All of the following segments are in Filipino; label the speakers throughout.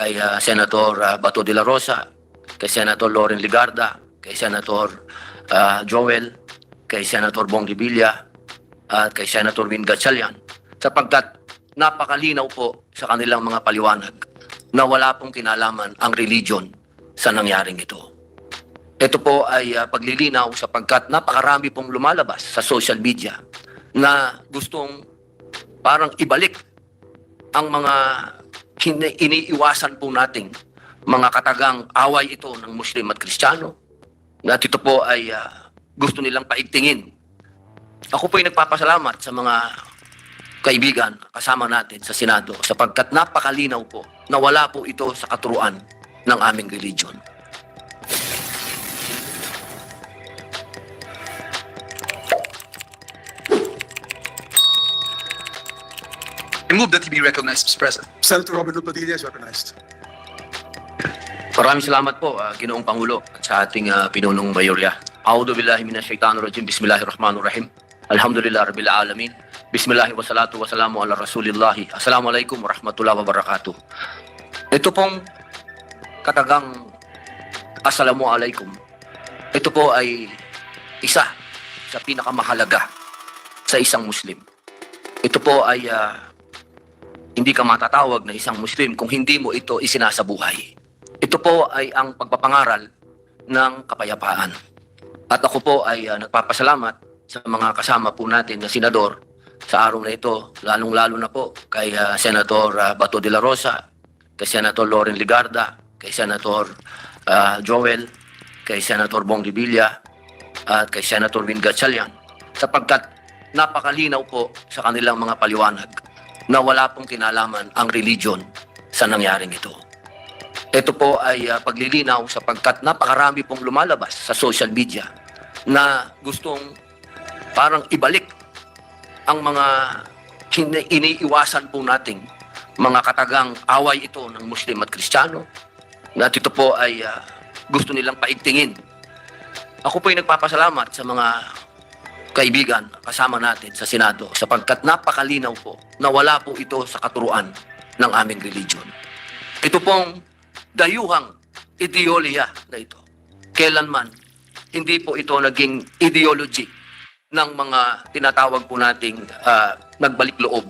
Speaker 1: kay Senator Bato de la Rosa, kay Senator Loren Ligarda, kay Senator Joel, kay Senator Bong Revilla, at kay Senator Win Gatchalian, sapagkat napakalinaw po sa kanilang mga paliwanag na wala pong kinalaman ang religion sa nangyaring ito. Ito po ay paglilinaw sapagkat napakarami pong lumalabas sa social media na gustong parang ibalik ang mga iniiwasan po nating mga katagang away ito ng Muslim at Kristiyano, na ito po ay gusto nilang paigtingin. Ako po ay nagpapasalamat sa mga kaibigan kasama natin sa Senado sapagkat napakalinaw po na wala po ito sa katuruan ng aming religion.
Speaker 2: I move that he be recognized, Mr. President.
Speaker 3: Senator Robert Padilla is recognized.
Speaker 1: Maraming salamat po, Ginoong Pangulo, at sa ating pinunong mayorya. A'udhu billahi minasyaitanir rajim. Bismillahirrahmanirrahim. Alhamdulillah rabbil alamin. Bismillahi wassalatu wassalamu ala rasulillahi. Assalamualaikum warahmatullahi wabarakatuh. Ito pong katagang assalamualaikum. Ito po ay isa sa pinakamahalaga sa isang Muslim. Ito po ay hindi ka matatawag na isang Muslim kung hindi mo ito isinasabuhay. Ito po ay ang pagpapangaral ng kapayapaan. At ako po ay nagpapasalamat sa mga kasama po natin na senador sa araw na ito, lalong-lalo na po kay Senator Bato de la Rosa, kay Senator Loren Ligarda, kay Senator Joel, kay Senator Bong Revilla, at kay Senator Win Gatchalian, sapagkat napakalinaw po sa kanilang mga paliwanag na wala pong kinalaman ang religion sa nangyaring ito. Ito po ay paglilinaw sapagkat napakarami pong lumalabas sa social media na gustong parang ibalik ang mga iniiwasan po nating mga katagang away ito ng Muslim at Kristiyano, na ito po ay gusto nilang paigtingin. Ako po ay nagpapasalamat sa mga kaibigan kasama natin sa Senado sapagkat napakalinaw po na wala po ito sa katuruan ng aming religion. Ito pong dayuhang ideolohiya na ito, kailanman hindi po ito naging ideology ng mga tinatawag po nating nagbalik loob,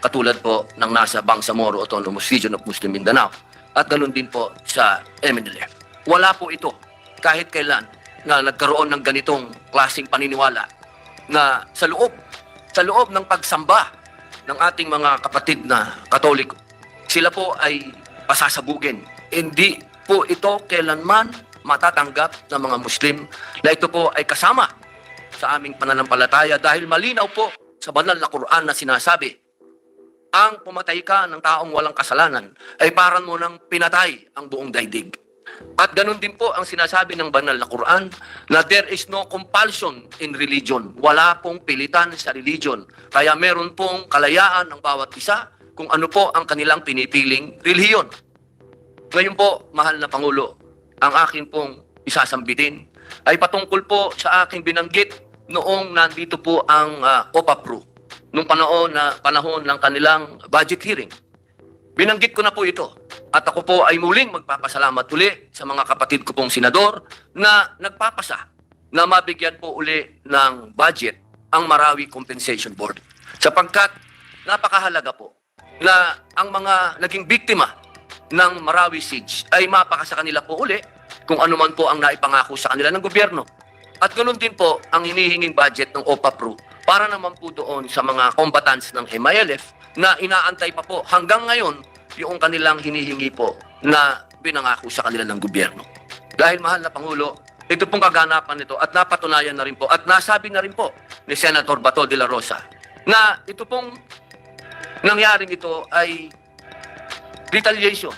Speaker 1: katulad po ng nasa Bangsamoro Autonomous Region of Muslim Mindanao at ganun din po sa MNLF. Wala po ito kahit kailan na nagkaroon ng ganitong klaseng paniniwala na sa loob ng pagsamba ng ating mga kapatid na Katoliko, sila po ay pasasabugin. Hindi po ito kailanman matatanggap ng mga Muslim na ito po ay kasama sa aming pananampalataya dahil malinaw po sa banal na Quran na sinasabi, ang pumatay ka ng taong walang kasalanan ay parang mo nang pinatay ang buong daigdig. At ganun din po ang sinasabi ng banal na Quran na there is no compulsion in religion. Wala pong pilitan sa religion. Kaya meron pong kalayaan ng bawat isa kung ano po ang kanilang pinipiling relihiyon. Ngayon po, mahal na Pangulo, ang akin pong isasambitin ay patungkol po sa aking binanggit noong nandito po ang OPAPRO, nung panahon ng kanilang budget hearing. Binanggit ko na po ito. At ako po ay muling magpapasalamat uli sa mga kapatid ko pong senador na nagpapasa na mabigyan po uli ng budget ang Marawi Compensation Board. Sapagkat napakahalaga po na ang mga naging biktima ng Marawi siege ay mapaka sa kanila po uli kung ano man po ang naipangako sa kanila ng gobyerno. At ganoon din po ang hinihinging budget ng OPAPRO para naman po doon sa mga combatants ng MILF na inaantay pa po hanggang ngayon yung kanilang hinihingi po na pinangako sa kanila ng gobyerno. Dahil mahal na Pangulo, ito pong kaganapan nito at napatunayan na rin po at nasabi na rin po ni Senator Bato de la Rosa na ito pong nangyaring ito ay retaliation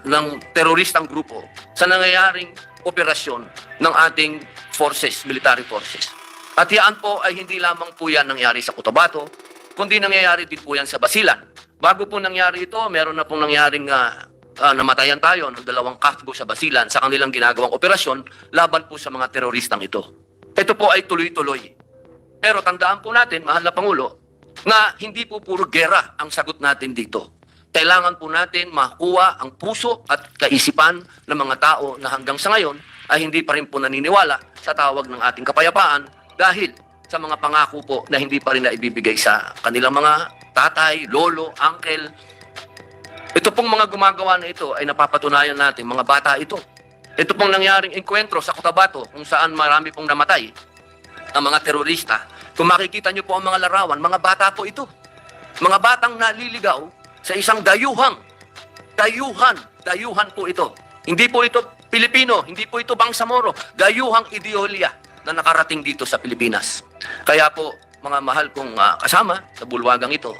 Speaker 1: ng teroristang grupo sa nangyayaring operasyon ng ating forces, military forces. At yan po ay hindi lamang po yan nangyari sa Cotabato, kundi nangyayari din po yan sa Basilan. Bago po nangyari ito, meron na pong nangyaring namatayan tayo ng 2 kasgo sa Basilan sa kanilang ginagawang operasyon laban po sa mga teroristang ito. Ito po ay tuloy-tuloy. Pero tandaan po natin, mahal na Pangulo, na hindi po puro gera ang sagot natin dito. kailangan po natin makuha ang puso at kaisipan ng mga tao na hanggang sa ngayon ay hindi pa rin po naniniwala sa tawag ng ating kapayapaan dahil sa mga pangako po na hindi pa rin naibibigay sa kanilang mga tatay, lolo, uncle. Ito pong mga gumagawa na ito ay napapatunayan natin, mga bata ito. Ito pong nangyaring enkwentro sa Cotabato kung saan marami pong namatay ang mga terorista. Kung makikita niyo po ang mga larawan, mga bata po ito. Mga batang naliligaw sa isang dayuhan po ito. Hindi po ito Pilipino, hindi po ito Bangsamoro, dayuhang ideolya na nakarating dito sa Pilipinas. Kaya po, mga mahal kong kasama sa bulwagang ito,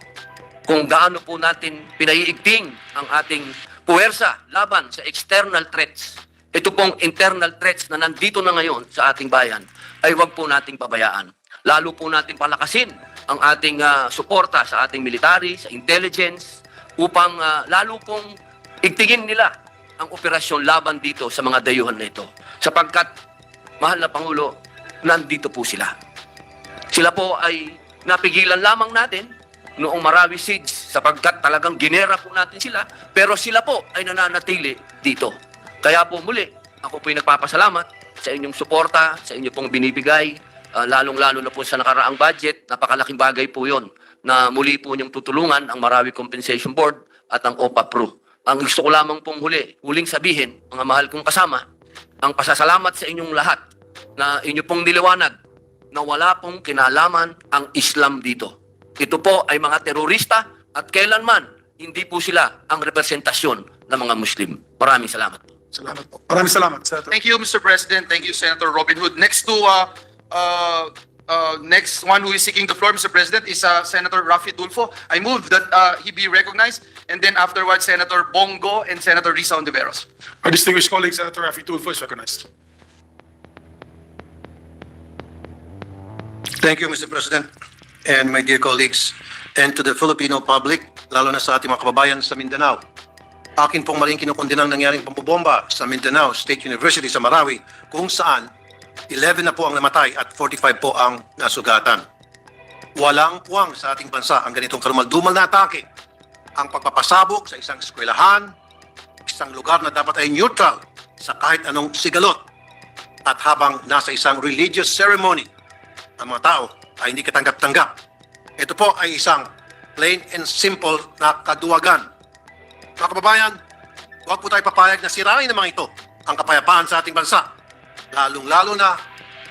Speaker 1: kung gaano po natin pinaiigting ang ating puwersa laban sa external threats, ito pong internal threats na nandito na ngayon sa ating bayan, ay wag po nating pabayaan. Lalo po natin palakasin ang ating suporta sa ating military, sa intelligence, upang lalo pong igtingin nila ang operasyon laban dito sa mga dayuhan na ito. Sapagkat, mahal na Pangulo, nandito po sila. Sila po ay napigilan lamang natin noong Marawi siege sapagkat talagang ginera po natin sila, pero sila po ay nananatili dito. Kaya po muli, ako po'y nagpapasalamat sa inyong suporta, sa inyo pong binibigay, lalong-lalo na po sa nakaraang budget, napakalaking bagay po yon na muli po niyong tutulungan ang Marawi Compensation Board at ang OPA-PRO. Ang gusto ko lamang pong huling sabihin, mga mahal kong kasama, ang pasasalamat sa inyong lahat na inyo pong niliwanag na wala pong kinalaman ang Islam dito. Ito po ay mga terorista at kailanman hindi po sila ang representasyon ng mga Muslim. Maraming salamat.
Speaker 3: Salamat po. Maraming salamat, Senator.
Speaker 2: Thank you, Mr. President. Thank you, Senator Robin Hood. Next one who is seeking the floor, Mr. President, is Senator Rafi Tulfo. I move that he be recognized, and then afterwards, Senator Bongo and Senator Risa Ontiveros.
Speaker 3: Our distinguished colleague, Senator Rafi Tulfo, is recognized.
Speaker 4: Thank you, Mr. President, and my dear colleagues, and to the Filipino public, lalo na sa ating mga kababayan sa Mindanao. Akin pong maling kinukundinang nangyaring pambobomba sa Mindanao State University sa Marawi, kung saan 11 na po ang namatay at 45 po ang nasugatan. Walang puwang sa ating bansa ang ganitong karumaldumal na atake. Ang pagpapasabog sa isang eskwelahan, isang lugar na dapat ay neutral sa kahit anong sigalot. At habang nasa isang religious ceremony, ang mga tao ay hindi katanggap-tanggap. Ito po ay isang plain and simple na kaduwagan. Mga kababayan, huwag po tayo papayag na sirain ng mga ito ang kapayapaan sa ating bansa. Lalong-lalo na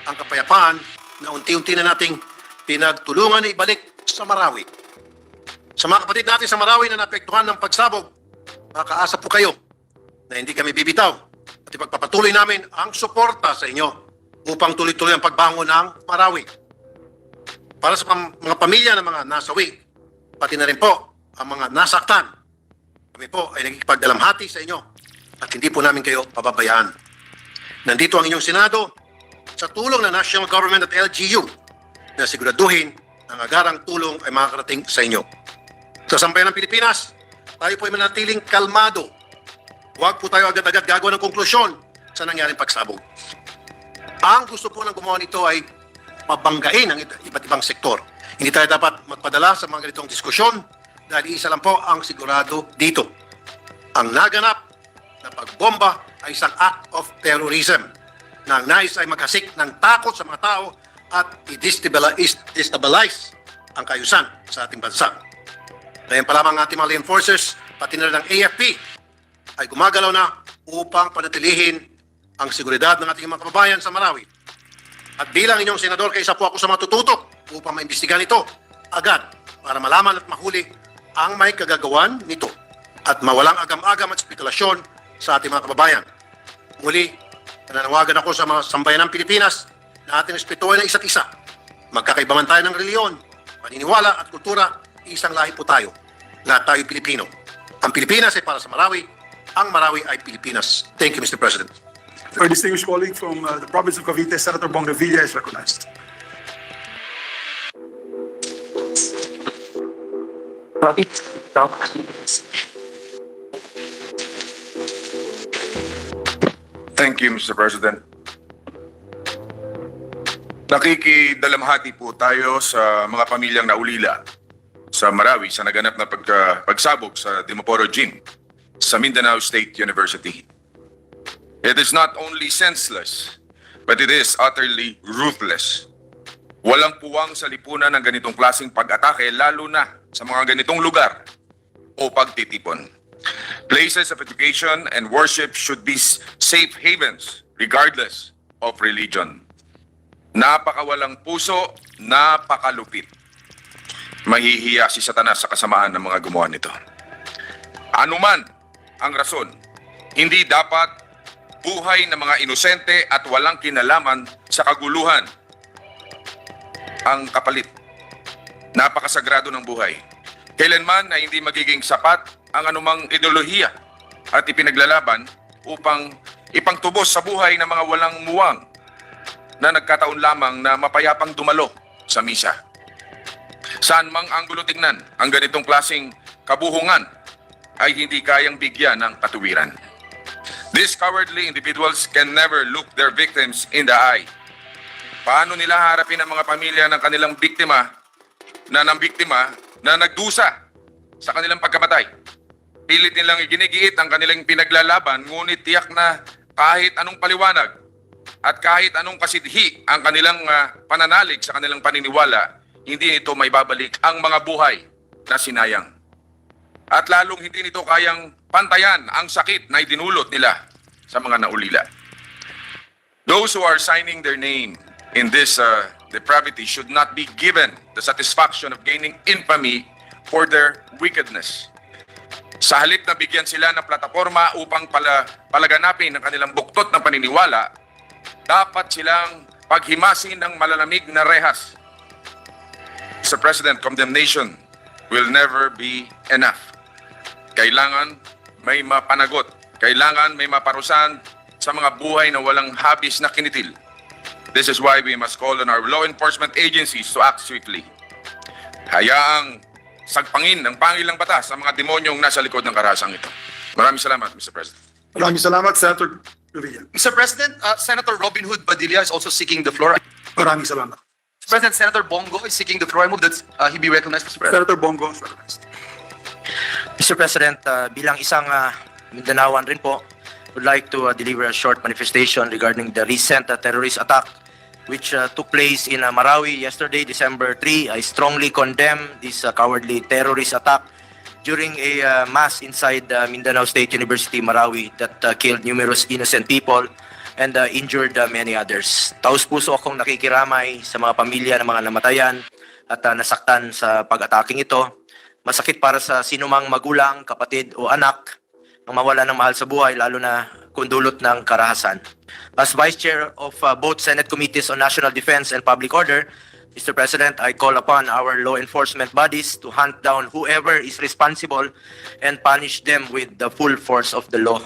Speaker 4: ang kapayapaan na unti-unti na nating pinagtulungan na ibalik sa Marawi. Sa mga kapatid natin sa Marawi na naapektuhan ng pagsabog, makaasa po kayo na hindi kami bibitaw at ipagpapatuloy namin ang suporta sa inyo upang tuloy-tuloy ang pagbangon ng Marawi. Para sa mga pamilya ng mga nasawi, pati na rin po ang mga nasaktan, kami po ay nagkikipagdalamhati sa inyo at hindi po namin kayo pababayaan. Nandito ang inyong Senado sa tulong ng National Government at LGU na siguraduhin ang agarang tulong ay makakarating sa inyo. Sa sambayan ng Pilipinas, tayo po ay manatiling kalmado. Huwag po tayo agad-agad gagawa ng konklusyon sa nangyaring pagsabog. Ang gusto po ng gumawa nito ay mabanggain ang iba't ibang sektor. Hindi tayo dapat magpadala sa mga ganitong diskusyon dahil isa lang po ang sigurado dito. Ang naganap na pagbomba ay isang act of terrorism na ang nais ay maghasik ng takot sa mga tao at i-destabilize ang kaayusan sa ating bansa. Ngayon pa lamang ang ating mga enforcers, pati na rin ng AFP, ay gumagalaw na upang panatilihin ang seguridad ng ating mga kababayan sa Marawi. At bilang inyong senador, kaisa po ako sa matututok upang maimbestigahan ito agad para malaman at mahuli ang may kagagawan nito at mawalang agam-agam at spekulasyon sa ating mga kababayan. Muli, nananawagan ako sa mga sambayan ng Pilipinas na ating respetuhin ang isa't isa. Magkakaiba man tayo ng reliyon, paniniwala at kultura, isang lahi po tayo. Lahat tayo Pilipino. Ang Pilipinas ay para sa Marawi, ang Marawi ay Pilipinas. Thank you, Mr. President.
Speaker 3: Our distinguished colleague from the province of Cavite, Senator Bong Revilla, is recognized.
Speaker 5: Thank you, Mr. President. Nakikidalamhati po tayo sa mga pamilyang naulila sa Marawi sa naganap na pagsabog sa Dimaporo Gym sa Mindanao State University. It is not only senseless, but it is utterly ruthless. Walang puwang sa lipunan ng ganitong klaseng pag-atake, lalo na sa mga ganitong lugar o pagtitipon. Places of education and worship should be safe havens regardless of religion. Napakawalang puso, napakalupit. Mahihiya si Satanas sa kasamaan ng mga gumawa nito. Anuman ang rason, hindi dapat buhay ng mga inosente at walang kinalaman sa kaguluhan ang kapalit. Napakasagrado ng buhay. Kailanman na hindi magiging sapat ang anumang ideolohiya at ipinaglalaban upang ipangtubos sa buhay ng mga walang muwang na nagkataon lamang na mapayapang dumalo sa misa. Saan mang anggulo tingnan, ang ganitong klaseng kabuhungan ay hindi kayang bigyan ng katuwiran. These cowardly individuals can never look their victims in the eye. Paano nila harapin ang mga pamilya ng kanilang biktima na nagdusa sa kanilang pagkamatay? Pilit nilang iginigiit ang kanilang pinaglalaban, ngunit tiyak na kahit anong paliwanag at kahit anong kasidhi ang kanilang pananalig sa kanilang paniniwala, hindi nito may babalik ang mga buhay na sinayang. At lalong hindi nito kayang pantayan ang sakit na idinulot nila sa mga naulila. Those who are signing their name in this depravity should not be given the satisfaction of gaining infamy for their wickedness. Sa halip na bigyan sila ng plataforma upang palaganapin ang kanilang buktot ng paniniwala, dapat silang paghimasin ng malalamig na rehas. Mr. President, condemnation will never be enough. Kailangan may mapanagot. Kailangan may maparusahan sa mga buhay na walang habis na kinitil. This is why we must call on our law enforcement agencies to act swiftly. Hayaang sagpangin ng pangilang batas sa mga demonyong nasa likod ng karahasang ito. Maraming salamat, Mr. President.
Speaker 3: Maraming salamat, Senator Revilla.
Speaker 2: Mr. President, Senator Robin Hood Padilla is also seeking the floor.
Speaker 3: Maraming salamat.
Speaker 2: Mr. President, Senator Bongo is seeking the floor. I move that he be recognized, Mr. President.
Speaker 3: Senator Bongo is recognized.
Speaker 6: Mr. President, bilang isang Mindanaoan rin po, would like to deliver a short manifestation regarding the recent terrorist attack which took place in Marawi yesterday, December 3. I strongly condemn this cowardly terrorist attack during a mass inside Mindanao State University, Marawi, that killed numerous innocent people and injured many others. Taus-puso akong nakikiramay sa mga pamilya ng mga namatayan at nasaktan sa pag-ataking ito. Masakit para sa sinumang magulang, kapatid o anak ang mawala ng mahal sa buhay, lalo na kung dulot ng karahasan. As Vice Chair of both Senate Committees on National Defense and Public Order, Mr. President, I call upon our law enforcement bodies to hunt down whoever is responsible and punish them with the full force of the law.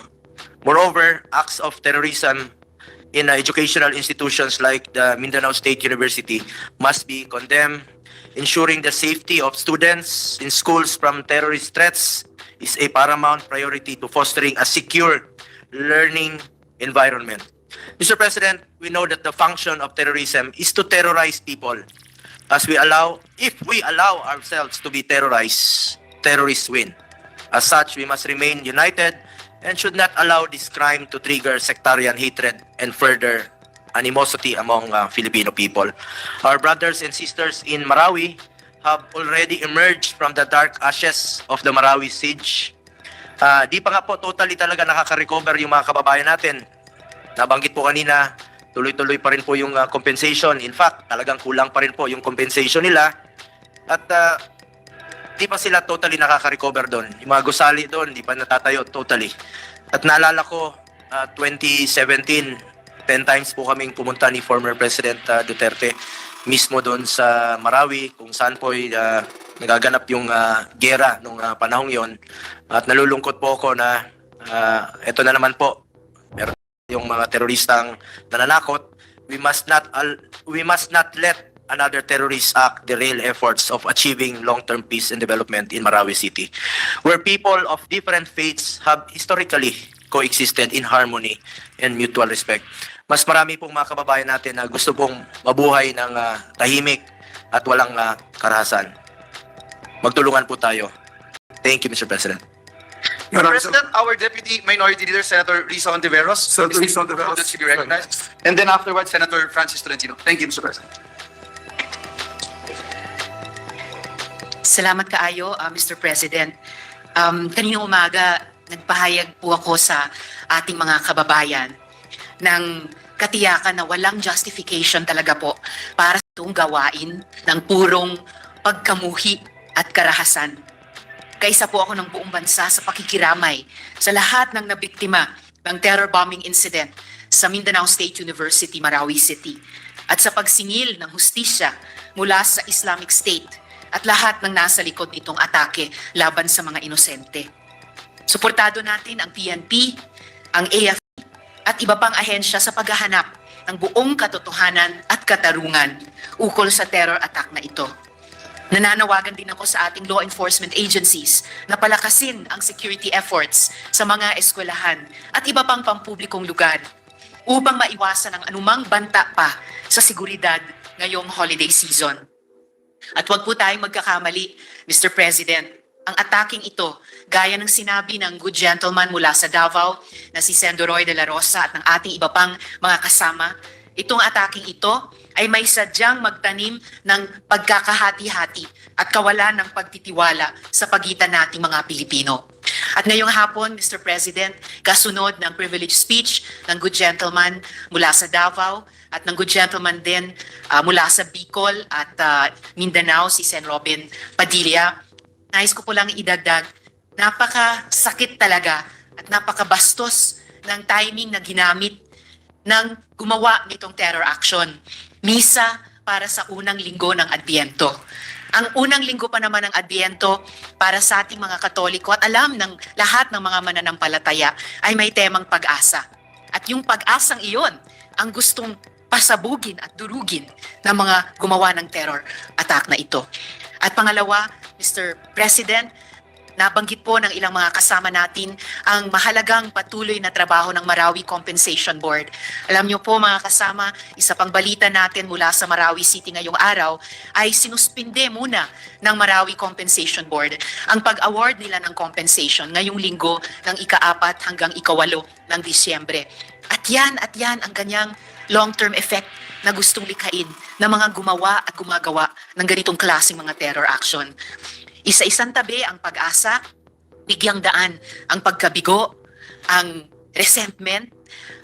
Speaker 6: Moreover, acts of terrorism in educational institutions like the Mindanao State University must be condemned. Ensuring the safety of students in schools from terrorist threats is a paramount priority to fostering a secure learning environment. Mr. President, we know that the function of terrorism is to terrorize people. If we allow ourselves to be terrorized, terrorists win. As such, we must remain united and should not allow this crime to trigger sectarian hatred and further animosity among Filipino people. Our brothers and sisters in Marawi have already emerged from the dark ashes of the Marawi siege. Di pa nga po totally talaga nakaka-recover yung mga kababayan natin. Nabanggit po kanina, tuloy-tuloy pa rin po yung compensation. In fact, talagang kulang pa rin po yung compensation nila. At di pa sila totally nakaka-recover doon. Yung mga gusali doon, di pa natatayo totally. At naalala ko, 2017, 10 times po kaming pumunta ni former President Duterte mismo doon sa Marawi kung saan po nagaganap yung gera nung panahong yon. At nalulungkot po ako na ito na naman po, meron yung mga teroristang nananakot. We must not let another terrorist act derail efforts of achieving long-term peace and development in Marawi City, where people of different faiths have historically coexisted in harmony and mutual respect. Mas marami pong mga kababayan natin na gusto pong mabuhay ng tahimik at walang karahasan. magtulungan po tayo. Thank you, Mr. President.
Speaker 2: Mr.
Speaker 3: Madam
Speaker 2: President, our Deputy Minority Leader, Senator Risa Ontiveros.
Speaker 3: Senator Risa Ontiveros.
Speaker 2: That should be recognized. And then afterwards, Senator Francis Tolentino. Thank you, Mr. President.
Speaker 7: Salamat kaayo, Mr. President. Kaninang umaga, nagpahayag po ako sa ating mga kababayan ng katiyakan na walang justification talaga po para sa itong gawain ng purong pagkamuhi at karahasan. Kaisa po ako ng buong bansa sa pakikiramay sa lahat ng nabiktima ng terror bombing incident sa Mindanao State University, Marawi City at sa pagsingil ng hustisya mula sa Islamic State at lahat ng nasa likod nitong atake laban sa mga inosente. Suportado natin ang PNP, ang AFP at iba pang ahensya sa paghahanap ng buong katotohanan at katarungan ukol sa terror attack na ito. Nananawagan din ako sa ating law enforcement agencies na palakasin ang security efforts sa mga eskwelahan at iba pang pampublikong lugar upang maiwasan ang anumang banta pa sa seguridad ngayong holiday season. At huwag po tayong magkakamali, Mr. President, ang ataking ito, gaya ng sinabi ng good gentleman mula sa Davao na si Sendo Roy de la Rosa at ng ating iba pang mga kasama, itong ataking ito ay may sadyang magtanim ng pagkakahati-hati at kawalan ng pagtitiwala sa pagitan nating mga Pilipino. At ngayong hapon, Mr. President, kasunod ng privilege speech ng good gentleman mula sa Davao at ng good gentleman din mula sa Bicol at Mindanao, si Sen. Robin Padilla, nais ko po lang idagdag, napakasakit talaga at napakabastos ng timing na ginamit ng gumawa nitong terror action. Misa para sa unang linggo ng Adbyento. Ang unang linggo pa naman ng Adbyento para sa ating mga Katoliko at alam ng lahat ng mga mananampalataya ay may temang pag-asa. At yung pag-asang iyon ang gustong pasabugin at durugin ng mga gumawa ng terror attack na ito. At pangalawa, Mr. President, nabanggit po ng ilang mga kasama natin ang mahalagang patuloy na trabaho ng Marawi Compensation Board. Alam niyo po mga kasama, isa pang balita natin mula sa Marawi City ngayong araw ay sinuspinde muna ng Marawi Compensation Board ang pag-award nila ng compensation ngayong linggo ng ika-4 hanggang ika-8 ng Disyembre. At yan ang kanyang long-term effect na gustong likhain ng mga gumawa at gumagawa ng ganitong klaseng mga terror action. Isa-isang tabi ang pag-asa, bigyang daan ang pagkabigo, ang resentment,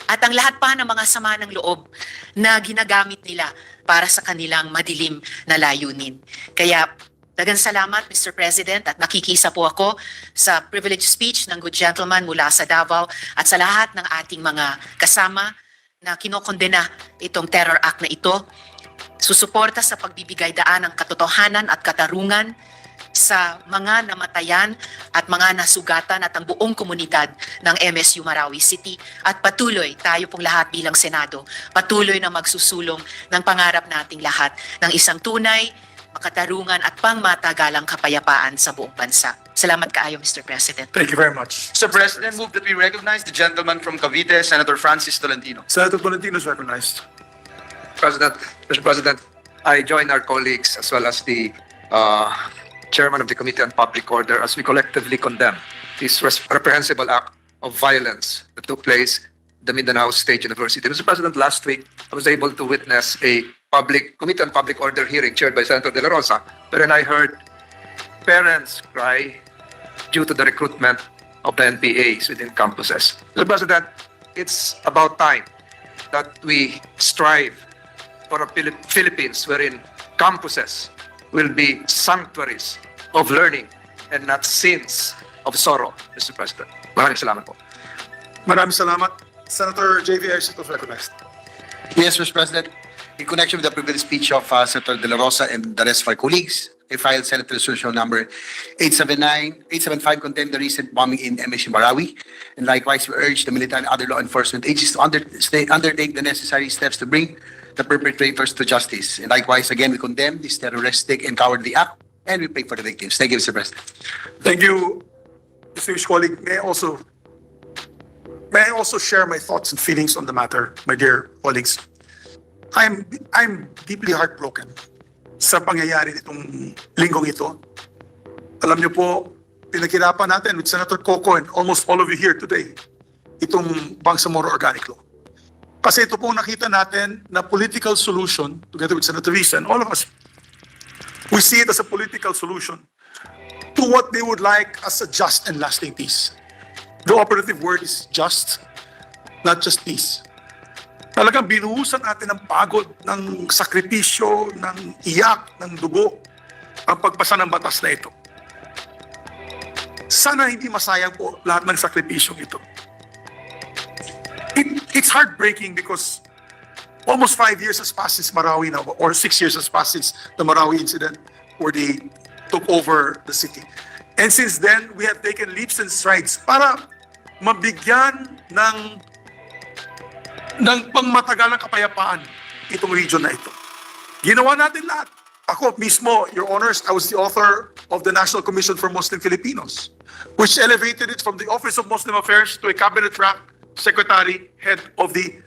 Speaker 7: at ang lahat pa ng mga sama ng loob na ginagamit nila para sa kanilang madilim na layunin. Kaya dagang salamat, Mr. President, at nakikisa po ako sa privilege speech ng good gentleman mula sa Davao at sa lahat ng ating mga kasama na kinokondena itong terror act na ito. Susuporta sa pagbibigay daan ng katotohanan at katarungan sa mga namatayan at mga nasugatan at ang buong komunidad ng MSU Marawi City at patuloy tayo pong lahat bilang Senado, patuloy na magsusulong ng pangarap nating lahat ng isang tunay, makatarungan at pangmatagalang kapayapaan sa buong bansa. Salamat kaayo, Mr. President.
Speaker 3: Thank you very much.
Speaker 2: Mr. President, move that we recognize the gentleman from Cavite, Senator Francis Tolentino.
Speaker 3: Senator Tolentino is recognized.
Speaker 8: Mr. President, I join our colleagues as well as the Chairman of the Committee on Public Order as we collectively condemn this reprehensible act of violence that took place at the Mindanao State University. Mr. President, last week I was able to witness a Committee on Public Order hearing chaired by Senator De La Rosa, wherein I heard parents cry due to the recruitment of the NPAs within campuses. Mr. President, it's about time that we strive for a Philippines wherein campuses will be sanctuaries of learning and not scenes of sorrow, Mr. President. Maraming salamat po.
Speaker 3: Maraming salamat. Senator JV Ayuso is recognized.
Speaker 9: Yes, Mr. President. In connection with the privilege speech of Senator De La Rosa and the rest of our colleagues, I filed Senate Resolution number 875 condemning the recent bombing in MSU Marawi. And likewise, we urge the military and other law enforcement agencies to undertake the necessary steps to bring the perpetrators to justice. And likewise, again, we condemn this terroristic and cowardly act, and we pray for the victims. Thank you, Mr. President.
Speaker 3: Thank you, distinguished colleague. May I also share my thoughts and feelings on the matter, my dear colleagues. I'm deeply heartbroken sa pangyayari nitong linggong ito. alam niyo po, pinagkirapan natin with Senator Coco and almost all of you here today, itong Bangsamoro Organic Law. Kasi ito pong nakita natin na political solution, together with Senator Risa and all of us, we see it as a political solution to what they would like as a just and lasting peace. The operative word is just, not just peace. Talagang binuhusan natin ng pagod, ng sakripisyo, ng iyak, ng dugo, ang pagpasa ng batas na ito. Sana hindi masayang po lahat ng sakripisyong ito. It's heartbreaking because almost 5 years has passed since Marawi now, or 6 years has passed since the Marawi incident where they took over the city. And since then, we have taken leaps and strides para mabigyan ng pangmatagalang kapayapaan itong region na ito. Ginawa natin lahat. Ako mismo, Your Honors, I was the author of the National Commission for Muslim Filipinos, which elevated it from the Office of Muslim Affairs to a cabinet rank secretary, head of the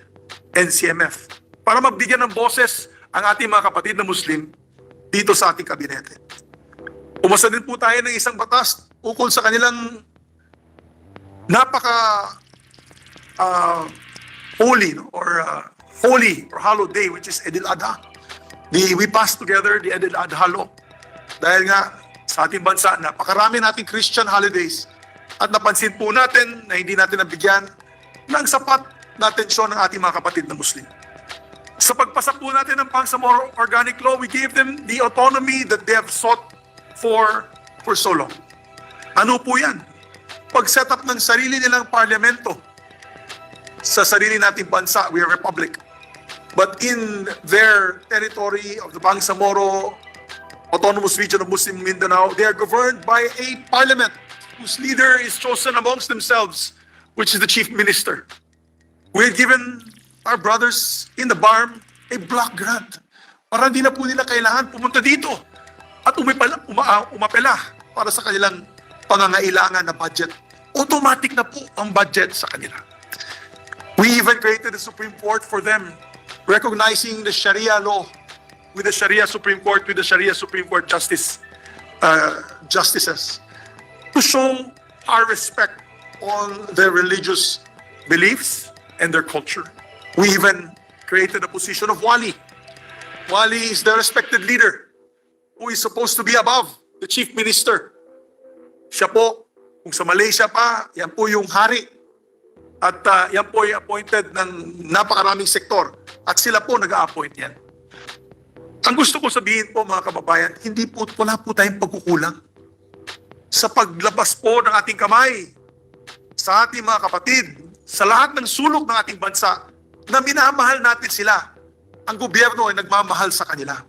Speaker 3: NCMF, para magbigyan ng boses ang ating mga kapatid na Muslim dito sa ating kabinete. Umasa din po tayo ng isang batas ukol sa kanilang holy, no? Holy or hallowed day, which is Eid al-Adha. We passed together the Eid al-Adha law. Dahil nga sa ating bansa, napakarami nating Christian holidays at napansin po natin na hindi natin nabigyan ng sapat na atensyon ng ating mga kapatid na Muslim. Sa pagpasa po natin ng Bangsamoro Organic Law, we gave them the autonomy that they have sought for so long. Ano po yan? Pag-set up ng sarili nilang parlamento sa sarili nating bansa, we are a republic. But in their territory of the Bangsamoro Autonomous Region of Muslim Mindanao, they are governed by a parliament whose leader is chosen amongst themselves, which is the chief minister. We have given our brothers in the BARM a block grant para hindi na po nila kailangan pumunta dito at umapela para sa kanilang pangangailangan na budget. Automatic na po ang budget sa kanila. We even created a Supreme Court for them, recognizing the Sharia law with the Sharia Supreme Court, with the Sharia Supreme Court justices, to show our respect on their religious beliefs and their culture. We even created a position of wali. Wali is the respected leader who is supposed to be above the chief minister. Siya po, kung sa Malaysia pa, yan po yung hari. At yan po ay appointed ng napakaraming sektor. At sila po nag-a-appoint yan. Ang gusto ko sabihin po mga kababayan, wala po tayong pagkukulang sa paglabas po ng ating kamay sa ating mga kapatid, sa lahat ng sulok ng ating bansa, na minamahal natin sila. Ang gobyerno ay nagmamahal sa kanila.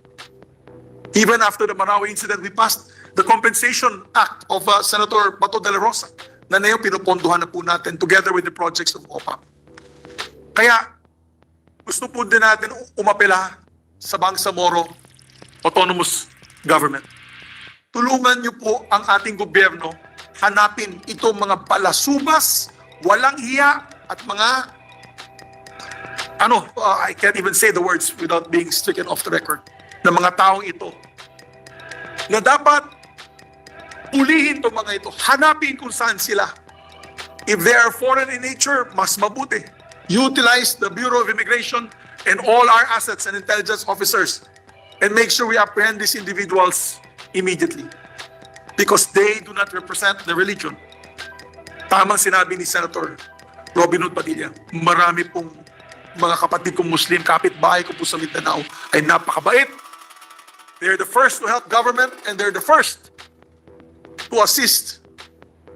Speaker 3: Even after the Marawi incident, we passed the Compensation Act of Senator Bato de la Rosa, na ngayon pinupondohan na po natin together with the projects of OPA. Kaya, gusto po din natin umapela sa Bangsamoro Autonomous Government. Tulungan niyo po ang ating gobyerno hanapin itong mga balasubas, walang hiya at mga I can't even say the words without being stricken off the record, na mga taong ito na dapat ulihin itong mga ito, hanapin kung saan sila. If they are foreign in nature, mas mabuti. Utilize the Bureau of Immigration and all our assets and intelligence officers and make sure we apprehend these individuals immediately because they do not represent the religion. Tamang sinabi ni Senator Robin Hood Padilla, marami pong mga kapatid kong Muslim, kapitbahay ko po sa Mindanao, ay napakabait. They're the first to help government and they're the first to assist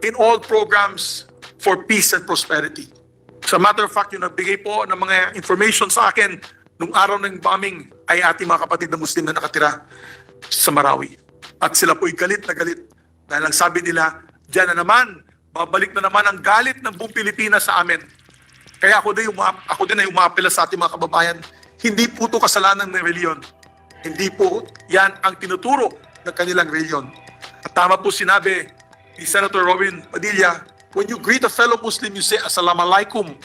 Speaker 3: in all programs for peace and prosperity. As a matter of fact, yung nagbigay po ng mga information sa akin nung araw ng bombing ay ating mga kapatid na Muslim na nakatira sa Marawi. At sila po'y galit na galit. Dahil ang sabi nila, diyan na naman, babalik na naman ang galit ng buong Pilipinas sa amin. Kaya ako din ay umapela sa ating mga kababayan. Hindi po ito kasalanan ng reliyon. Hindi po yan ang tinuturo ng kanilang reliyon. At tama po sinabi ni Senator Robin Padilla, when you greet a fellow Muslim, you say Assalamu alaikum,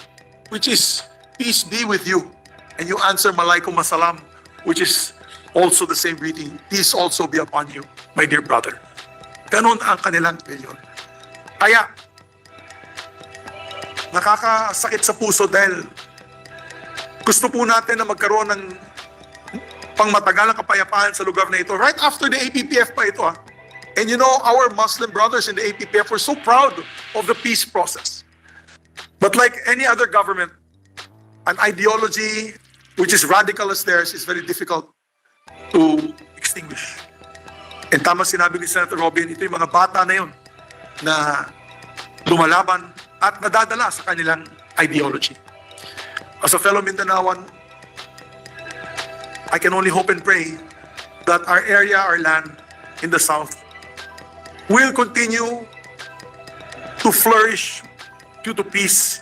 Speaker 3: which is peace be with you. And you answer Malaikum Assalam, which is also the same greeting. Peace also be upon you, my dear brother. Ganon ang kanilang opinion. Kaya, nakakasakit sa puso dahil gusto po natin na magkaroon ng pangmatagalang kapayapaan sa lugar na ito. Right after the APPF pa ito. And you know, our Muslim brothers in the APPF were so proud of the peace process. But like any other government, an ideology which is radical as theirs is very difficult to extinguish. And tama sinabi ni Senator Robin, ito yung mga bata na yun na lumalaban at nadadala sa kanilang ideology. As a fellow Mindanaoan, I can only hope and pray that our area, our land in the south will continue to flourish due to peace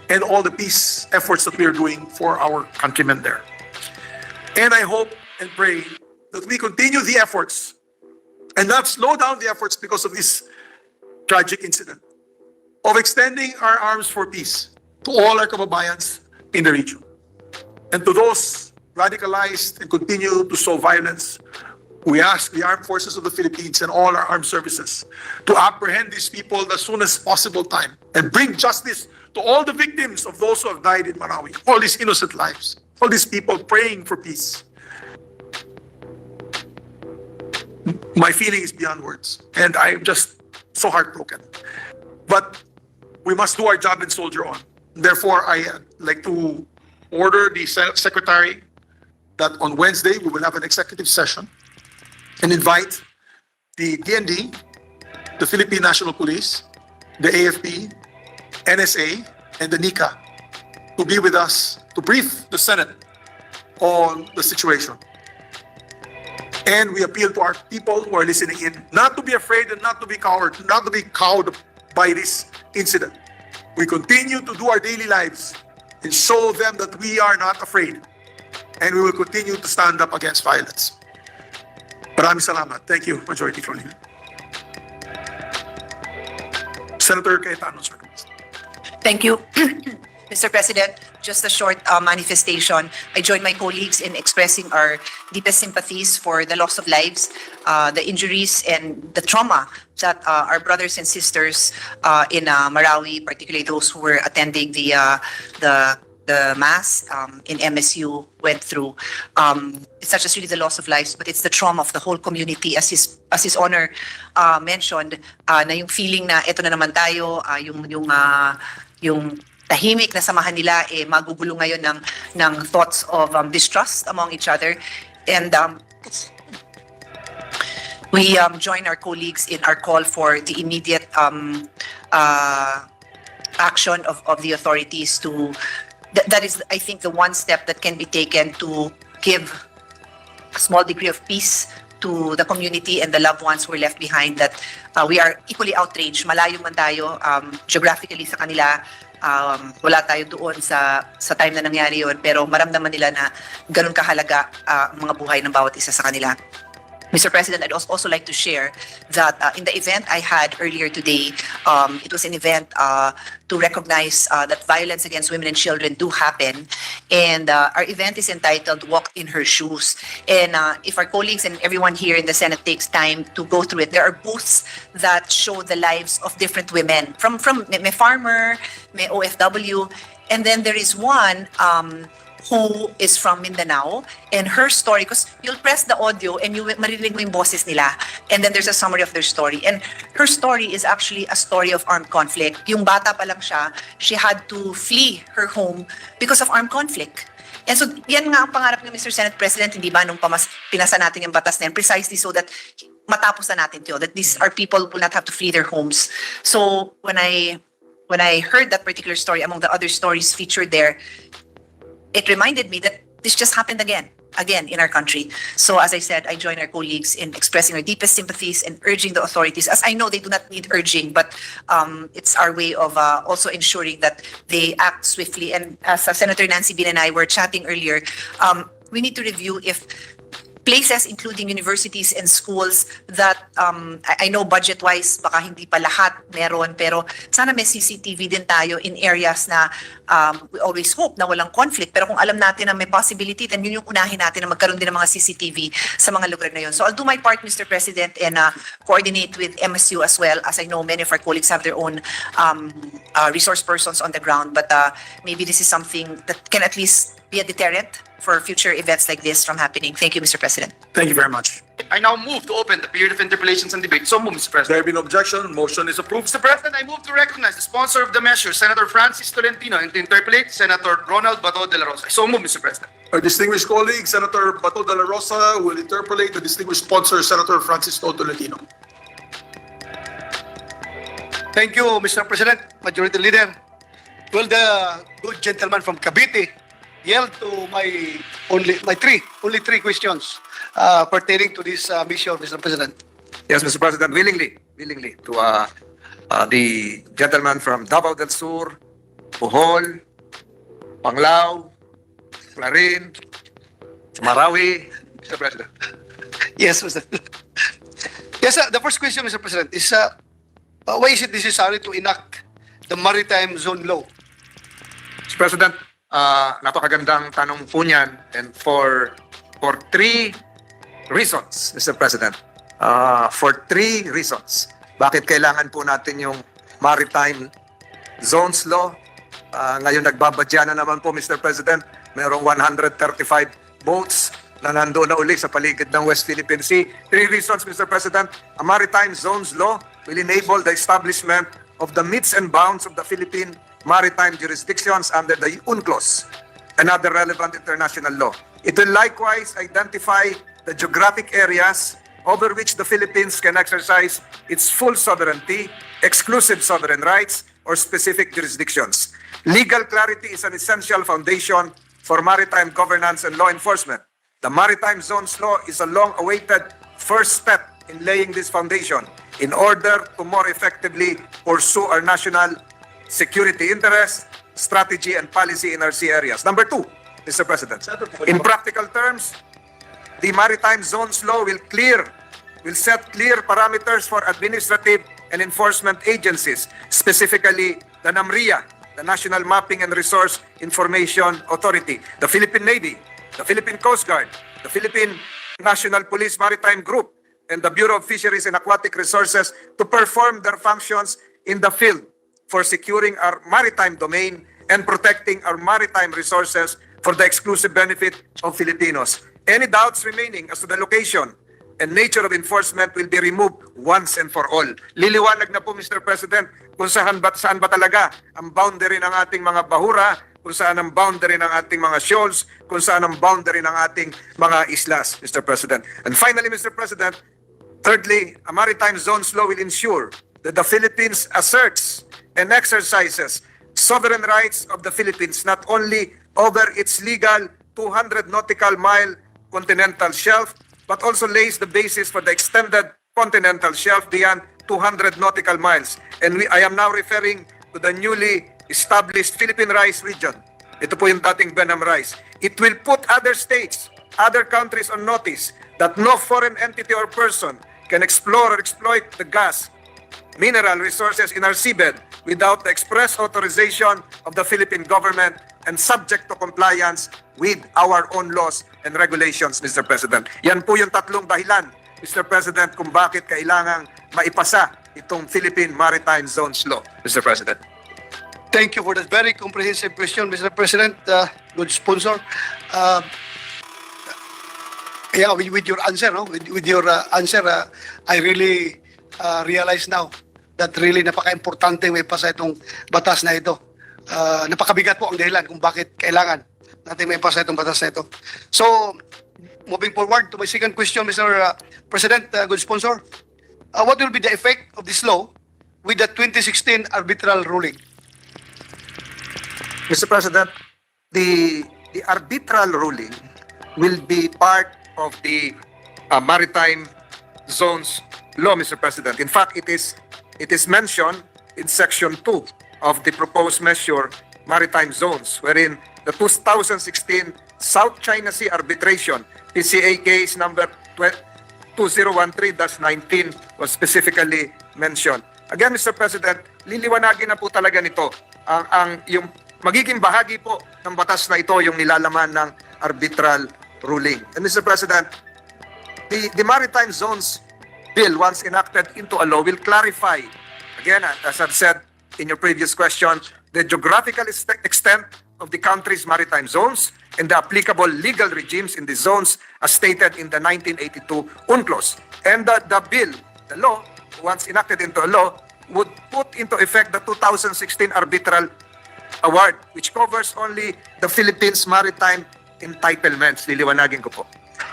Speaker 3: and all the peace efforts that we are doing for our countrymen there. And I hope and pray that we continue the efforts and not slow down the efforts because of this tragic incident of extending our arms for peace to all our kababayans in the region. And to those radicalized and continue to sow violence, we ask the armed forces of the Philippines and all our armed services to apprehend these people as soon as possible time and bring justice to all the victims of those who have died in Marawi, all these innocent lives, all these people praying for peace. My feeling is beyond words, and I'm just so heartbroken. But we must do our job and soldier on. Therefore, I like to order the Secretary that on Wednesday we will have an executive session and invite the DND, the Philippine National Police, the AFP, NSA, and the NICA to be with us to brief the Senate on the situation. And we appeal to our people who are listening in not to be afraid and not to be cowed by this incident. We continue to do our daily lives and show them that we are not afraid. And we will continue to stand up against violence. Maraming salamat. Thank you, Majority Leader. Senator Cayetano, sir.
Speaker 10: Thank you, Mr. President. Just a short manifestation. I join my colleagues in expressing our deepest sympathies for the loss of lives, the injuries, and the trauma that our brothers and sisters in Marawi, particularly those who were attending the mass in MSU, went through. It's not just really the loss of lives, but it's the trauma of the whole community. As his honor mentioned, na yung feeling na eto na naman tayo, yung tahimik na samahan nila magugulo ngayon ng thoughts of distrust among each other. And we join our colleagues in our call for the immediate action of the authorities to that is, I think, the one step that can be taken to give a small degree of peace to the community and the loved ones who were left behind, that we are equally outraged. Malayo man tayo geographically sa kanila, wala tayo doon sa time na nangyari yun, pero maramdaman nila na ganun kahalaga ang mga buhay ng bawat isa sa kanila. Mr. President, I'd also like to share that in the event I had earlier today, it was an event to recognize that violence against women and children do happen. And our event is entitled Walk in Her Shoes. And if our colleagues and everyone here in the Senate takes time to go through it, there are booths that show the lives of different women. From may farmer, may OFW, and then there is one who is from Mindanao, and her story, because you'll press the audio and you maririnig mo yung boses nila, and then there's a summary of their story. And her story is actually a story of armed conflict. Yung bata pa lang siya, she had to flee her home because of armed conflict. And so, yan nga ang pangarap ng Mr. Senate President, hindi ba, nung pinasa natin yung batas na yan, precisely so that matapos na natin ito, that these are people who will not have to flee their homes. So, when I heard that particular story, among the other stories featured there, it reminded me that this just happened again in our country. So as I said, I join our colleagues in expressing our deepest sympathies and urging the authorities, as I know they do not need urging, but it's our way of also ensuring that they act swiftly. And as Senator Nancy Bin and I were chatting earlier, we need to review if places, including universities and schools that I know budget-wise baka hindi pa lahat meron, pero sana may CCTV din tayo in areas na we always hope na walang conflict. Pero kung alam natin na may possibility, then yun yung unahin natin na magkaroon din ng mga CCTV sa mga lugar na yun. So I'll do my part, Mr. President, and coordinate with MSU as well, as I know many of our colleagues have their own resource persons on the ground. But maybe this is something that can at least be a deterrent for future events like this from happening. Thank you, Mr. President.
Speaker 3: Thank you very much.
Speaker 2: I now move to open the period of interpellations and debate. So move, Mr. President.
Speaker 3: There being objection, motion is approved.
Speaker 2: Mr. President, I move to recognize the sponsor of the measure, Senator Francis Tolentino, and to interpellate Senator Ronald Bato de la Rosa. So move, Mr. President.
Speaker 3: Our distinguished colleague, Senator Bato de la Rosa, will interpolate the distinguished sponsor, Senator Francis Tolentino.
Speaker 11: Thank you, Mr. President, Majority Leader. Well, the good gentleman from Cavite yelled to only three questions pertaining to this mission, Mr. President.
Speaker 8: Yes, Mr. President, willingly to the gentleman from Davao del Sur, Bohol, Panglao, Clarin, Marawi, Mr. President.
Speaker 11: Yes, Mr. Yes, the first question, Mr. President, is why is it necessary to enact the Maritime Zone Law?
Speaker 8: Mr. President, napakagandang tanong po niyan, and for three reasons, Mr. President. For three reasons. Bakit kailangan po natin yung Maritime Zones Law? Ngayon nagbabadya na naman po, Mr. President. Merong 135 boats na nandoon na uli sa paligid ng West Philippine Sea. Three reasons, Mr. President. A Maritime Zones Law will enable the establishment of the metes and bounds of the Philippine maritime jurisdictions under the UNCLOS, another relevant international law. It will likewise identify the geographic areas over which the Philippines can exercise its full sovereignty, exclusive sovereign rights, or specific jurisdictions. Legal clarity is an essential foundation for maritime governance and law enforcement. The Maritime Zones Law is a long-awaited first step in laying this foundation in order to more effectively pursue our national security interests, strategy, and policy in our sea areas. Number two, Mr. President, in practical terms, the Maritime Zones Law will set clear parameters for administrative and enforcement agencies, specifically the NAMRIA, the National Mapping and Resource Information Authority, the Philippine Navy, the Philippine Coast Guard, the Philippine National Police Maritime Group, and the Bureau of Fisheries and Aquatic Resources to perform their functions in the field for securing our maritime domain and protecting our maritime resources for the exclusive benefit of Filipinos. Any doubts remaining as to the location and nature of enforcement will be removed once and for all. Liliwanag na po, Mr. President, kung saan ba talaga ang boundary ng ating mga bahura, kung saan ang boundary ng ating mga shoals, kung saan ang boundary ng ating mga islas, Mr. President. And finally, Mr. President, thirdly, a Maritime Zones Law will ensure that the Philippines asserts and exercises sovereign rights of the Philippines not only over its legal 200 nautical mile continental shelf, but also lays the basis for the extended continental shelf beyond 200 nautical miles. And I am now referring to the newly established Philippine Rice Region. Ito po yung dating Benham Rice. It will put other states, other countries on notice that no foreign entity or person can explore or exploit the gas, mineral resources in our seabed without the express authorization of the Philippine government and subject to compliance with our own laws and regulations, Mr. President. Yan po yung tatlong dahilan, Mr. President, kung bakit kailangang maipasa itong Philippine Maritime Zones Law, Mr. President.
Speaker 11: Thank you for that very comprehensive question, Mr. President. Good sponsor. Yeah, with your answer, no? With your answer, I really realize now that really napaka-importante may pasa itong batas na ito. Napakabigat po ang dahilan kung bakit kailangan natin may pasa itong batas na ito. So, moving forward to my second question, Mr. President, good sponsor, what will be the effect of this law with the 2016 arbitral ruling?
Speaker 8: Mr. President, the arbitral ruling will be part of the Maritime Zones Law, Mr. President. In fact, it is mentioned in Section 2 of the proposed measure, Maritime Zones, wherein the 2016 South China Sea Arbitration, PCA case number 2013-19 was specifically mentioned. Again, Mr. President, liliwanagin na po talaga nito yung magiging bahagi po ng batas na ito yung nilalaman ng arbitral ruling. And Mr. President, the Maritime Zones Bill, once enacted into a law, will clarify, again, as I've said in your previous question, the geographical extent of the country's maritime zones and the applicable legal regimes in the zones as stated in the 1982 UNCLOS. And the bill, the law, once enacted into a law, would put into effect the 2016 arbitral award, which covers only the Philippines maritime entitlements. Liliwanagin ko po.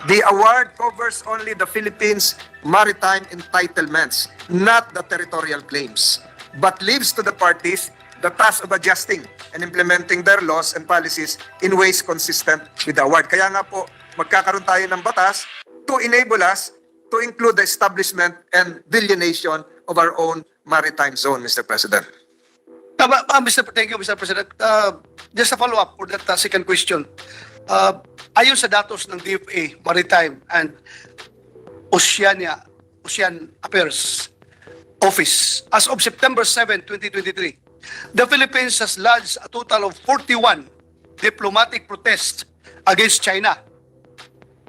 Speaker 8: The award covers only the Philippines maritime entitlements, not the territorial claims, but leaves to the parties the task of adjusting and implementing their laws and policies in ways consistent with the award. Kaya nga po, magkakaroon tayo ng batas to enable us to include the establishment and delineation of our own maritime zone, Mr. President.
Speaker 11: Thank you, Mr. President. Just a follow-up for that second question. Ayon sa datos ng DFA, Maritime and Ocean Affairs Office, as of September 7, 2023, the Philippines has lodged a total of 41 diplomatic protests against China.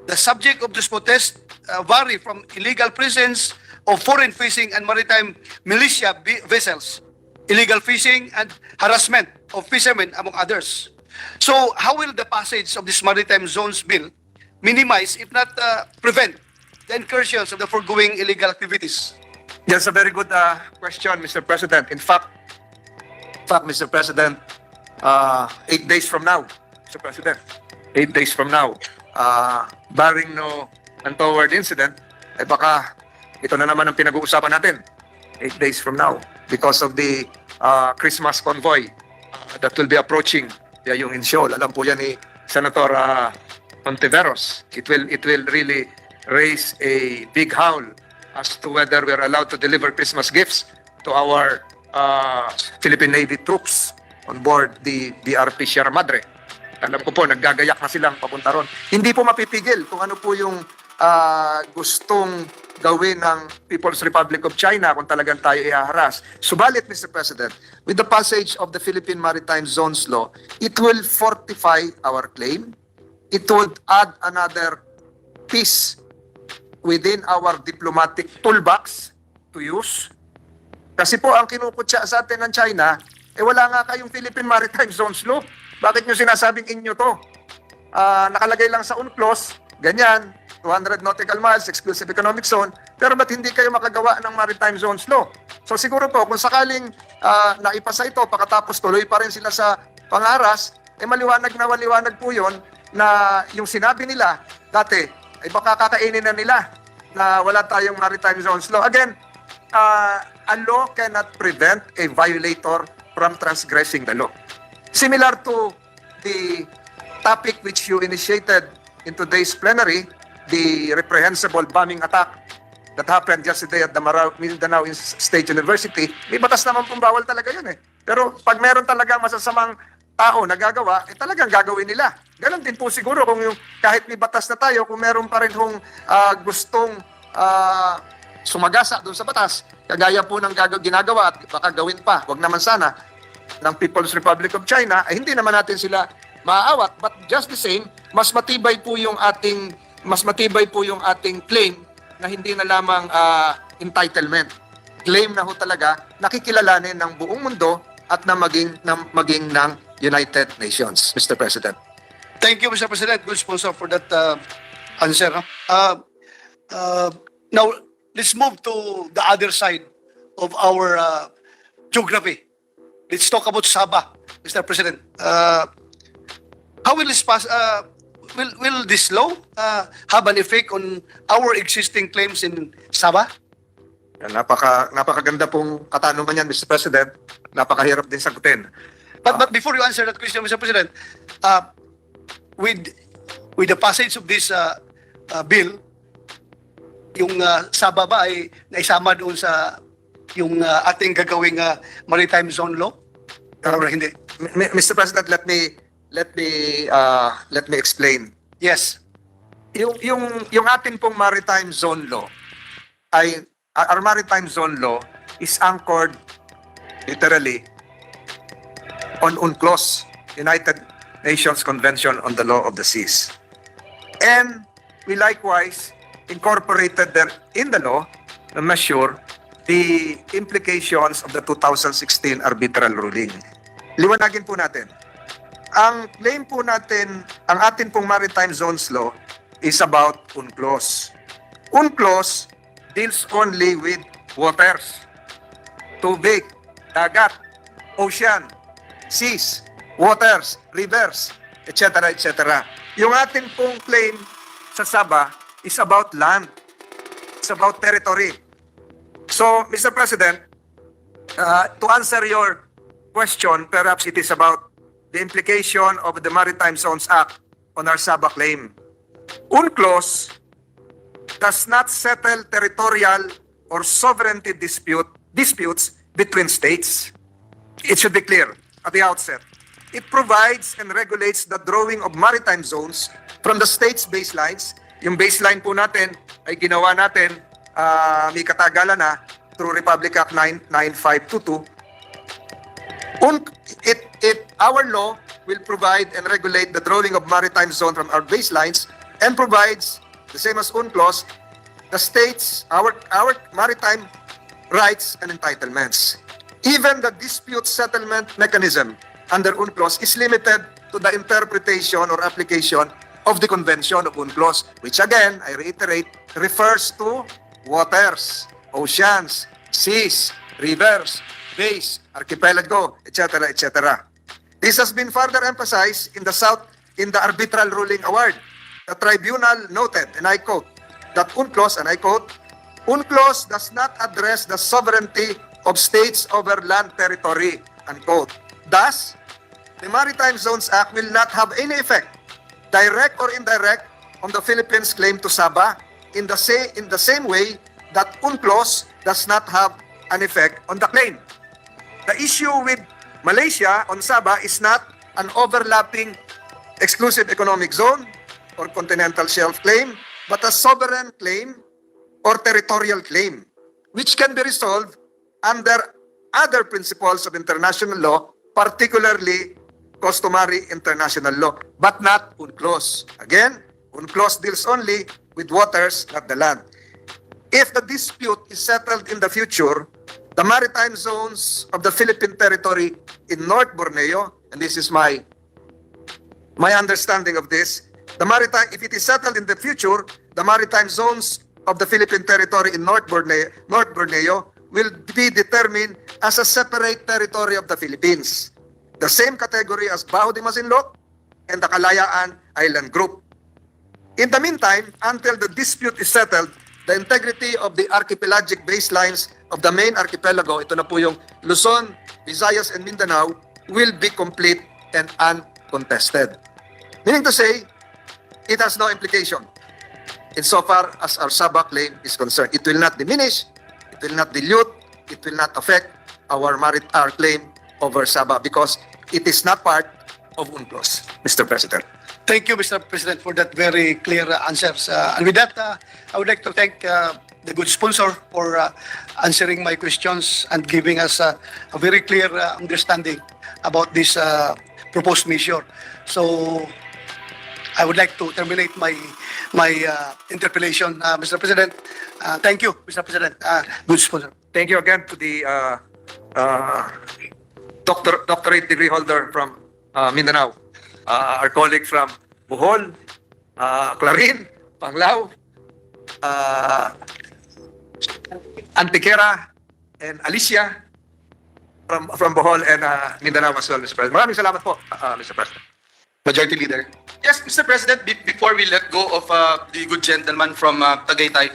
Speaker 11: The subject of this protest vary from illegal presence of foreign fishing and maritime militia vessels, illegal fishing and harassment of fishermen, among others. So how will the passage of this Maritime Zones Bill minimize, if not prevent, the incursions of the foregoing illegal activities?
Speaker 8: That's a very good question, Mr. President. In fact, Mr. President, 8 days from now, Mr. President, 8 days from now, barring no untoward incident, eh baka ito na naman ang pinag-uusapan natin 8 days from now because of the Christmas convoy that will be approaching the Ayungin Shoal. Alam po yan ni Senator Ontiveros. It will really raise a big howl as to whether we're allowed to deliver Christmas gifts to our Philippine Navy troops on board the BRP Sierra Madre. Alam ko po, naggagayak na silang papunta ron. Hindi po mapipigil kung ano po yung gustong gawin ng People's Republic of China kung talagang tayo ihaharas. Subalit, Mr. President, with the passage of the Philippine Maritime Zones Law, it will fortify our claim. It would add another piece within our diplomatic toolbox to use. Kasi po, ang kinukutsa sa atin ng China, wala nga kayong Philippine Maritime Zones Law. Bakit nyo sinasabing inyo to? Nakalagay lang sa UNCLOS, ganyan, 200 nautical miles, exclusive economic zone, pero ba't hindi kayo makagawa ng Maritime Zones Law? So siguro po, kung sakaling naipasa ito, pakatapos tuloy pa rin sila sa pangaras, maliwanag po yun na yung sinabi nila dati, ay baka kakainin na nila na wala tayong Maritime Zones Law. Again, a law cannot prevent a violator from transgressing the law. Similar to the topic which you initiated in today's plenary, the reprehensible bombing attack that happened yesterday at the Mindanao State University, may batas naman pong bawal talaga yun eh. Pero pag meron talaga masasamang tao na gagawa, talagang gagawin nila. Ganon din po siguro kung yung kahit may batas na tayo, kung meron pa rin kung gustong sumagasa doon sa batas, kagaya po ng ginagawa at baka gawin pa, wag naman sana, ng People's Republic of China, ay hindi naman natin sila maaawat. But just the same, mas matibay po yung ating claim na hindi na lamang entitlement. Claim na ho talaga nakikilalanin ng buong mundo at na maging ng United Nations, Mr. President.
Speaker 11: Thank you, Mr. President. Good sponsor for that answer. Now, let's move to the other side of our geography. Let's talk about Sabah, Mr. President. How will this will this law have an effect on our existing claims in Sabah?
Speaker 8: Napakaganda pong katanungan yan, Mr. President. Napakahirap din sagutin.
Speaker 11: But before you answer that question, Mr. President, with the passage of this bill, yung Sabah ba ay naisama doon sa yung ating gagawing maritime zone law? Or hindi?
Speaker 8: Mr. President, let me let me explain.
Speaker 11: Yes.
Speaker 8: Yung atin pong maritime zone law ay our maritime zone law is anchored literally on UNCLOS, United Nations Convention on the Law of the Seas. And we likewise incorporated there in the law to measure the implications of the 2016 arbitral ruling. Liwanagin po natin. Ang claim po natin, ang atin pong maritime zones law is about UNCLOS. UNCLOS deals only with waters, tubig, dagat, ocean, seas, waters, rivers, etc., etc. Yung atin pong claim sa Sabah is about land. It's about territory. So, Mr. President, to answer your question, perhaps it is about the implication of the Maritime Zones Act on our Sabah claim. UNCLOS does not settle territorial or sovereignty disputes between states. It should be clear at the outset. It provides and regulates the drawing of maritime zones from the state's baselines. Yung baseline po natin ay ginawa natin, may katagalan na, through Republic Act 9522. Our law will provide and regulate the drawing of maritime zone from our baselines and provides, the same as UNCLOS, the states, our maritime rights and entitlements. Even the dispute settlement mechanism under UNCLOS is limited to the interpretation or application of the Convention of UNCLOS, which again, I reiterate, refers to waters, oceans, seas, rivers, bays, archipelago, etc., etc. This has been further emphasized in the arbitral ruling award. The tribunal noted, and I quote, that UNCLOS, and I quote, UNCLOS does not address the sovereignty of states over land territory, unquote. Thus, the Maritime Zones Act will not have any effect, direct or indirect, on the Philippines' claim to Sabah in the same way that UNCLOS does not have an effect on the claim. The issue with Malaysia on Sabah is not an overlapping exclusive economic zone or continental shelf claim, but a sovereign claim or territorial claim, which can be resolved under other principles of international law, particularly customary international law, but not UNCLOS. Again, UNCLOS deals only with waters, not the land. If the dispute is settled in the future, the maritime zones of the Philippine territory in North Borneo, and this is my understanding of this, if it is settled in the future, the maritime zones of the Philippine territory in North Borneo will be determined as a separate territory of the Philippines, the same category as Bajo de Masinloc and the Kalayaan Island Group. In the meantime, until the dispute is settled, the integrity of the archipelagic baselines of the main archipelago, ito na po yung Luzon, Visayas, and Mindanao, will be complete and uncontested. Meaning to say, it has no implication insofar as our Sabah claim is concerned. It will not diminish, it will not dilute, it will not affect our claim over Sabah because it is not part of UNCLOS, Mr. President.
Speaker 11: Thank you, Mr. President, for that very clear answers. And with that, I would like to thank the good sponsor for answering my questions and giving us a very clear understanding about this proposed measure. So, I would like to terminate my interpellation, Mr. President. Thank you, Mr. President. Good sponsor.
Speaker 8: Thank you again to the doctorate degree holder from Mindanao, our colleague from Bohol, Clarin, Panglao, Antequera, and Alicia from Bohol and Mindanao as well, Mr. President. Maraming salamat po, Mr. President.
Speaker 9: Majority Leader.
Speaker 2: Yes, Mr. President, before we let go of the good gentleman from Tagaytay,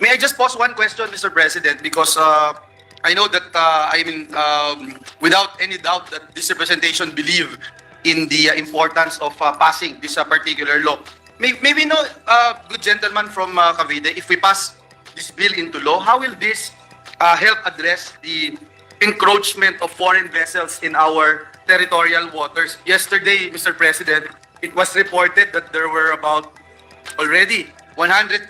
Speaker 2: may I just pose one question, Mr. President, because I know that, without any doubt that this representation believe in the importance of passing this particular law. May we know, good gentleman from Cavite, if we pass this bill into law, how will this help address the encroachment of foreign vessels in our territorial waters. Yesterday, Mr. President, it was reported that there were about already 135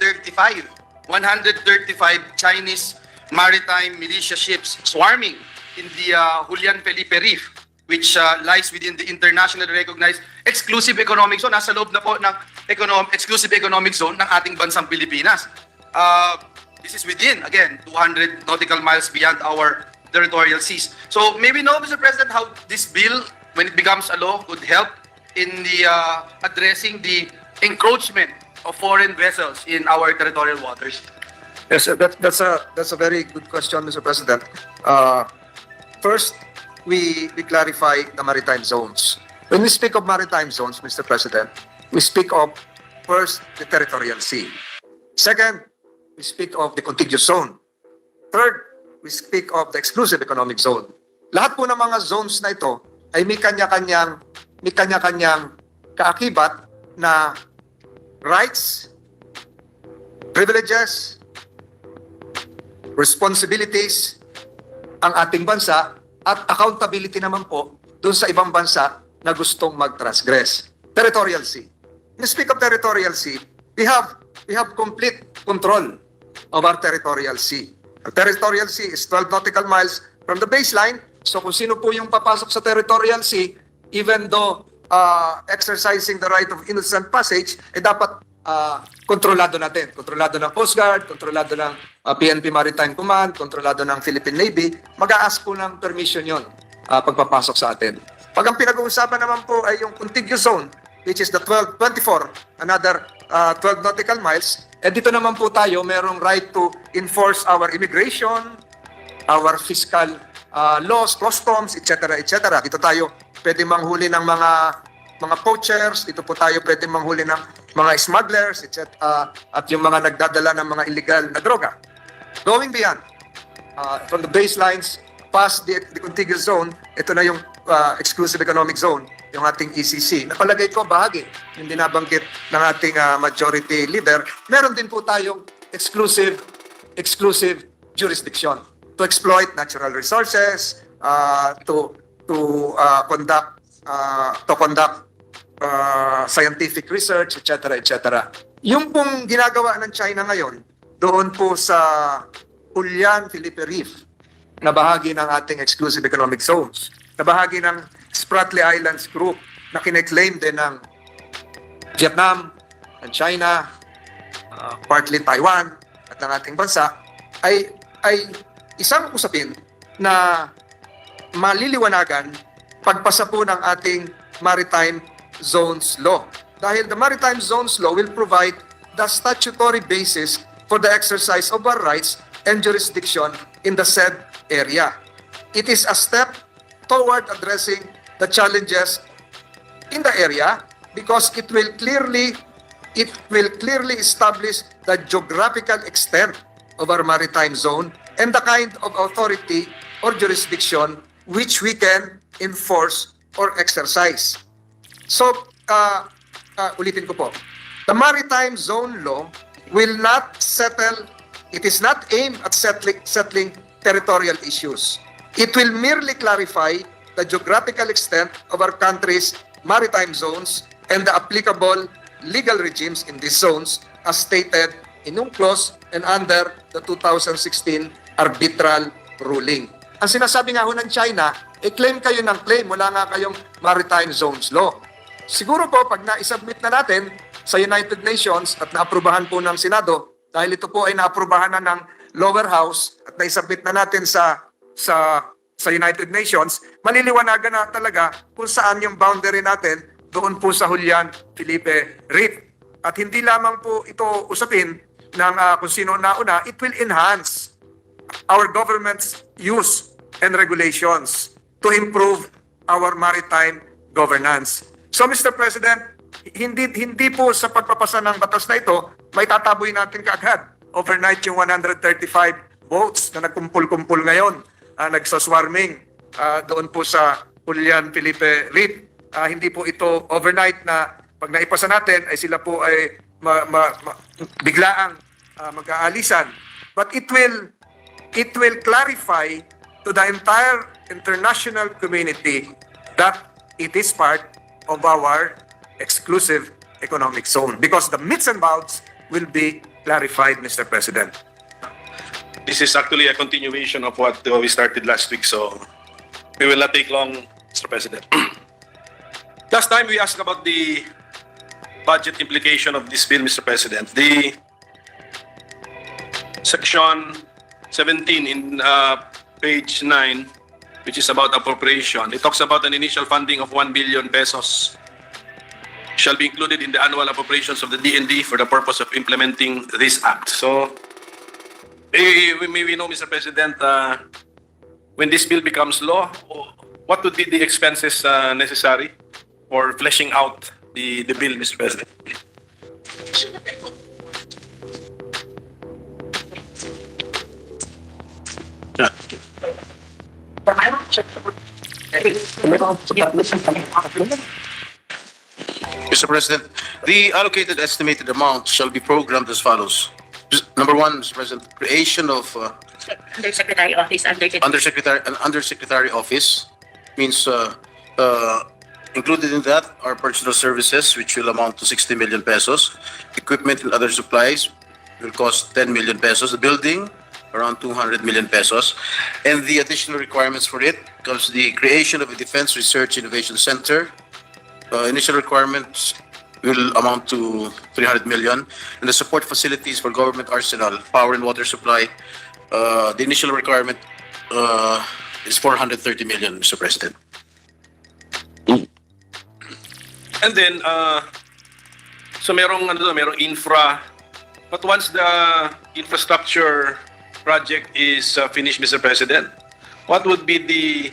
Speaker 2: Chinese maritime militia ships swarming in the Julian Felipe Reef, which lies within the internationally recognized exclusive economic zone. Nasa loob na po ng exclusive economic zone ng ating bansang Pilipinas. This is within, again, 200 nautical miles beyond our territorial seas. So maybe know, Mr. President, how this bill, when it becomes a law, could help in the addressing the encroachment of foreign vessels in our territorial waters.
Speaker 8: Yes, that's a very good question, Mr. President. First, we clarify the maritime zones. When we speak of maritime zones, Mr. President, we speak of first the territorial sea. Second, we speak of the contiguous zone. Third, we speak of the exclusive economic zone. Lahat po ng mga zones na ito ay may kanya-kanyang kaakibat na rights, privileges, responsibilities ang ating bansa at accountability naman po doon sa ibang bansa na gustong mag-transgress. Territorial sea. When we speak of territorial sea, we have complete control of our territorial sea. Our territorial sea is 12 nautical miles from the baseline. So kung sino po yung papasok sa territorial sea, even though exercising the right of innocent passage, dapat kontrolado natin. Kontrolado ng Coast Guard, kontrolado ng PNP Maritime Command, kontrolado ng Philippine Navy. Mag-a-ask po ng permission yon pagpapasok sa atin. Pag ang pinag-uusapan naman po ay yung contiguous zone, which is the 24, another 12 nautical miles, dito naman po tayo merong right to enforce our immigration, our fiscal laws, customs, etc. etc. Dito tayo pwede manghuli ng mga poachers, dito po tayo pwede manghuli ng mga smugglers, etc. At yung mga nagdadala ng mga illegal na droga. Going beyond, from the baselines, past the contiguous zone, ito na yung exclusive economic zone, yung ating ECC. Napalagay ko bahagi, yung dinabanggit ng ating majority leader, meron din po tayong exclusive jurisdiction to exploit natural resources, to conduct scientific research, etc. etc. Yung pong ginagawa ng China ngayon, doon po sa Julian Felipe Reef, na bahagi ng ating exclusive economic zones, na bahagi ng Spratly Islands Group, na kineklaim din ng Vietnam, ng China, partly Taiwan, at ng ating bansa, ay isang usapin na maliliwanagan pagpasa po ng ating Maritime Zones Law. Dahil the Maritime Zones Law will provide the statutory basis for the exercise of our rights and jurisdiction in the said area. It is a step toward addressing the challenges in the area because it will clearly establish the geographical extent of our maritime zone and the kind of authority or jurisdiction which we can enforce or exercise. So, ulitin ko po. The Maritime Zone Law will not settle, it is not aimed at settling territorial issues. It will merely clarify the geographical extent of our country's maritime zones and the applicable legal regimes in these zones as stated in UNCLOS and under the 2016 arbitral ruling. Ang sinasabi nga ho ng China, claim kayo ng claim, wala nga kayong Maritime Zones Law. Siguro po, pag na-submit na natin sa United Nations at naaprubahan po ng Senado, dahil ito po ay naaprubahan na ng lower house at na-submit na natin sa United Nations, maliliwanagan na talaga kung saan yung boundary natin doon po sa Julian Felipe Reef. At hindi lamang po ito usapin ng kung sino nauna, it will enhance our government's use and regulations to improve our maritime governance. So Mr. President, hindi po sa pagpapasa ng batas na ito, may tataboy natin kaagad. Overnight yung 135 boats na nagkumpul-kumpul ngayon, nagsaswarming doon po sa Julian Felipe Reef. Hindi po ito overnight na pag naipasa natin ay sila po ay biglaang mag-aalisan. But it will clarify to the entire international community
Speaker 3: that it is part of our exclusive economic zone because the metes and bounds will be clarified, Mr. President.
Speaker 12: This is actually a continuation of what we started last week, so we will not take long, Mr. President. Last time we asked about the budget implication of this bill, Mr. President. The section 17 in page 9, which is about appropriation, it talks about an initial funding of 1 billion pesos shall be included in the annual appropriations of the DND for the purpose of implementing this act. So, we know, Mr. President, when this bill becomes law, what would be the expenses necessary for fleshing out the bill, Mr. President?
Speaker 4: Mr. President, the allocated estimated amount shall be programmed as follows. Number one, Mr. President, creation of
Speaker 7: Undersecretary Office,
Speaker 4: undersecretary office means included in that are personal services, which will amount to 60 million pesos. Equipment and other supplies will cost 10 million pesos. The building, around 200 million pesos. And the additional requirements for it comes the creation of a Defense Research Innovation Center. Initial requirements will amount to 300 million. And the support facilities for government arsenal, power and water supply, the initial requirement is 430 million, Mr. President.
Speaker 12: And then, so merong infra, but once the infrastructure project is finished, Mr. President, what would be the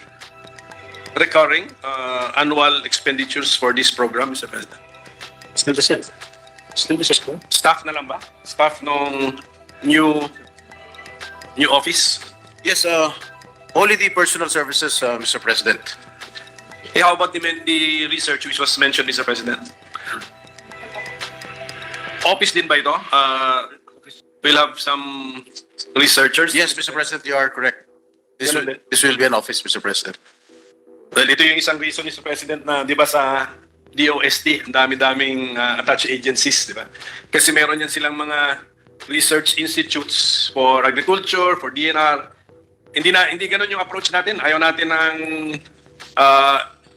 Speaker 12: recurring annual expenditures for this program, Mr. President?
Speaker 6: Still the same.
Speaker 12: Staff na lang ba? Staff nung new office?
Speaker 4: Yes, only the personal services, Mr. President.
Speaker 12: How about the research which was mentioned, Mr. President? Office din ba ito? We'll have some researchers.
Speaker 4: Yes, Mr. President, you are correct. This will be an office, Mr. President.
Speaker 12: Well, ito yung isang reason, Mr. President, na di ba sa DOST, ang dami-daming attached agencies, di ba? Kasi meron yan silang mga research institutes for agriculture, for DNR. Hindi ganun yung approach natin. Ayaw natin ng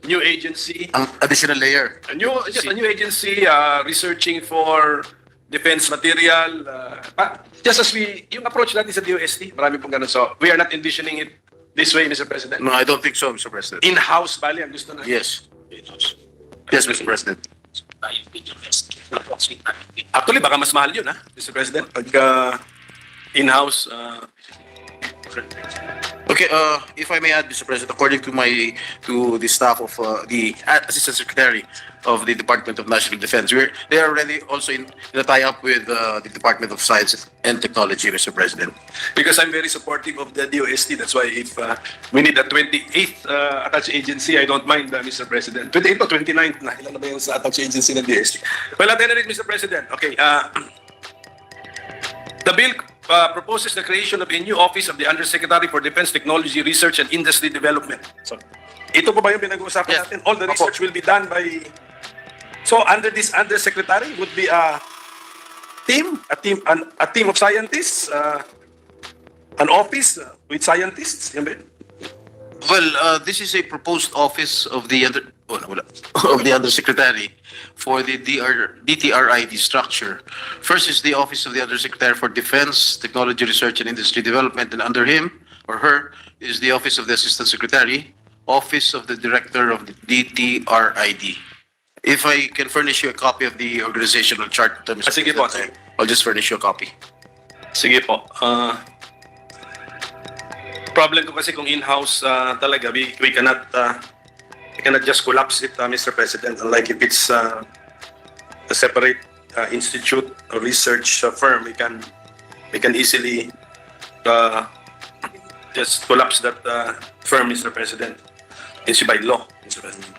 Speaker 12: new agency.
Speaker 4: Ang additional layer.
Speaker 12: A new agency researching for defense material. Just as yung approach natin sa DOST, marami pong ganun. So, we are not envisioning it this way, Mr. President.
Speaker 4: No, I don't think so, Mr. President.
Speaker 12: In-house, bali, ang gusto na.
Speaker 4: Yes. Yes, Mr. President.
Speaker 12: Actually, baka mas mahal yun, Mr. President. Pag in-house.
Speaker 4: Okay, if I may add, Mr. President, according to the staff of the Assistant Secretary of the Department of National Defense, they are already also in a tie-up with the Department of Science and Technology, Mr. President.
Speaker 12: Because I'm very supportive of the DOST. That's why if we need a 28th attached agency, I don't mind, Mr. President. 28th o 29th na. Ilan na ba yung sa attached agency ng DOST? Well, at any rate, Mr. President, okay, the bill proposes the creation of a new office of the Undersecretary for Defense Technology, Research and Industry Development. So, ito po ba yung pinag-uusapan natin? All the research will be done by... So, under this Undersecretary would be a team of scientists, an office with scientists. Yan ba yun?
Speaker 4: Well, this is a proposed office of the Undersecretary for the DTRID structure. First is the Office of the Undersecretary for Defense, Technology, Research and Industry Development, and under him or her is the Office of the Assistant Secretary, Office of the Director of the DTRID. If I can furnish you a copy of the organizational chart, Mr.
Speaker 12: Sige po.
Speaker 4: President, I'll just furnish you a copy.
Speaker 12: Sige po. Problem ko kasi kung in-house talaga, we cannot just collapse it, Mr. President. Unlike if it's a separate institute or research firm, we can easily just collapse that firm, Mr. President. It's by law, Mr. President.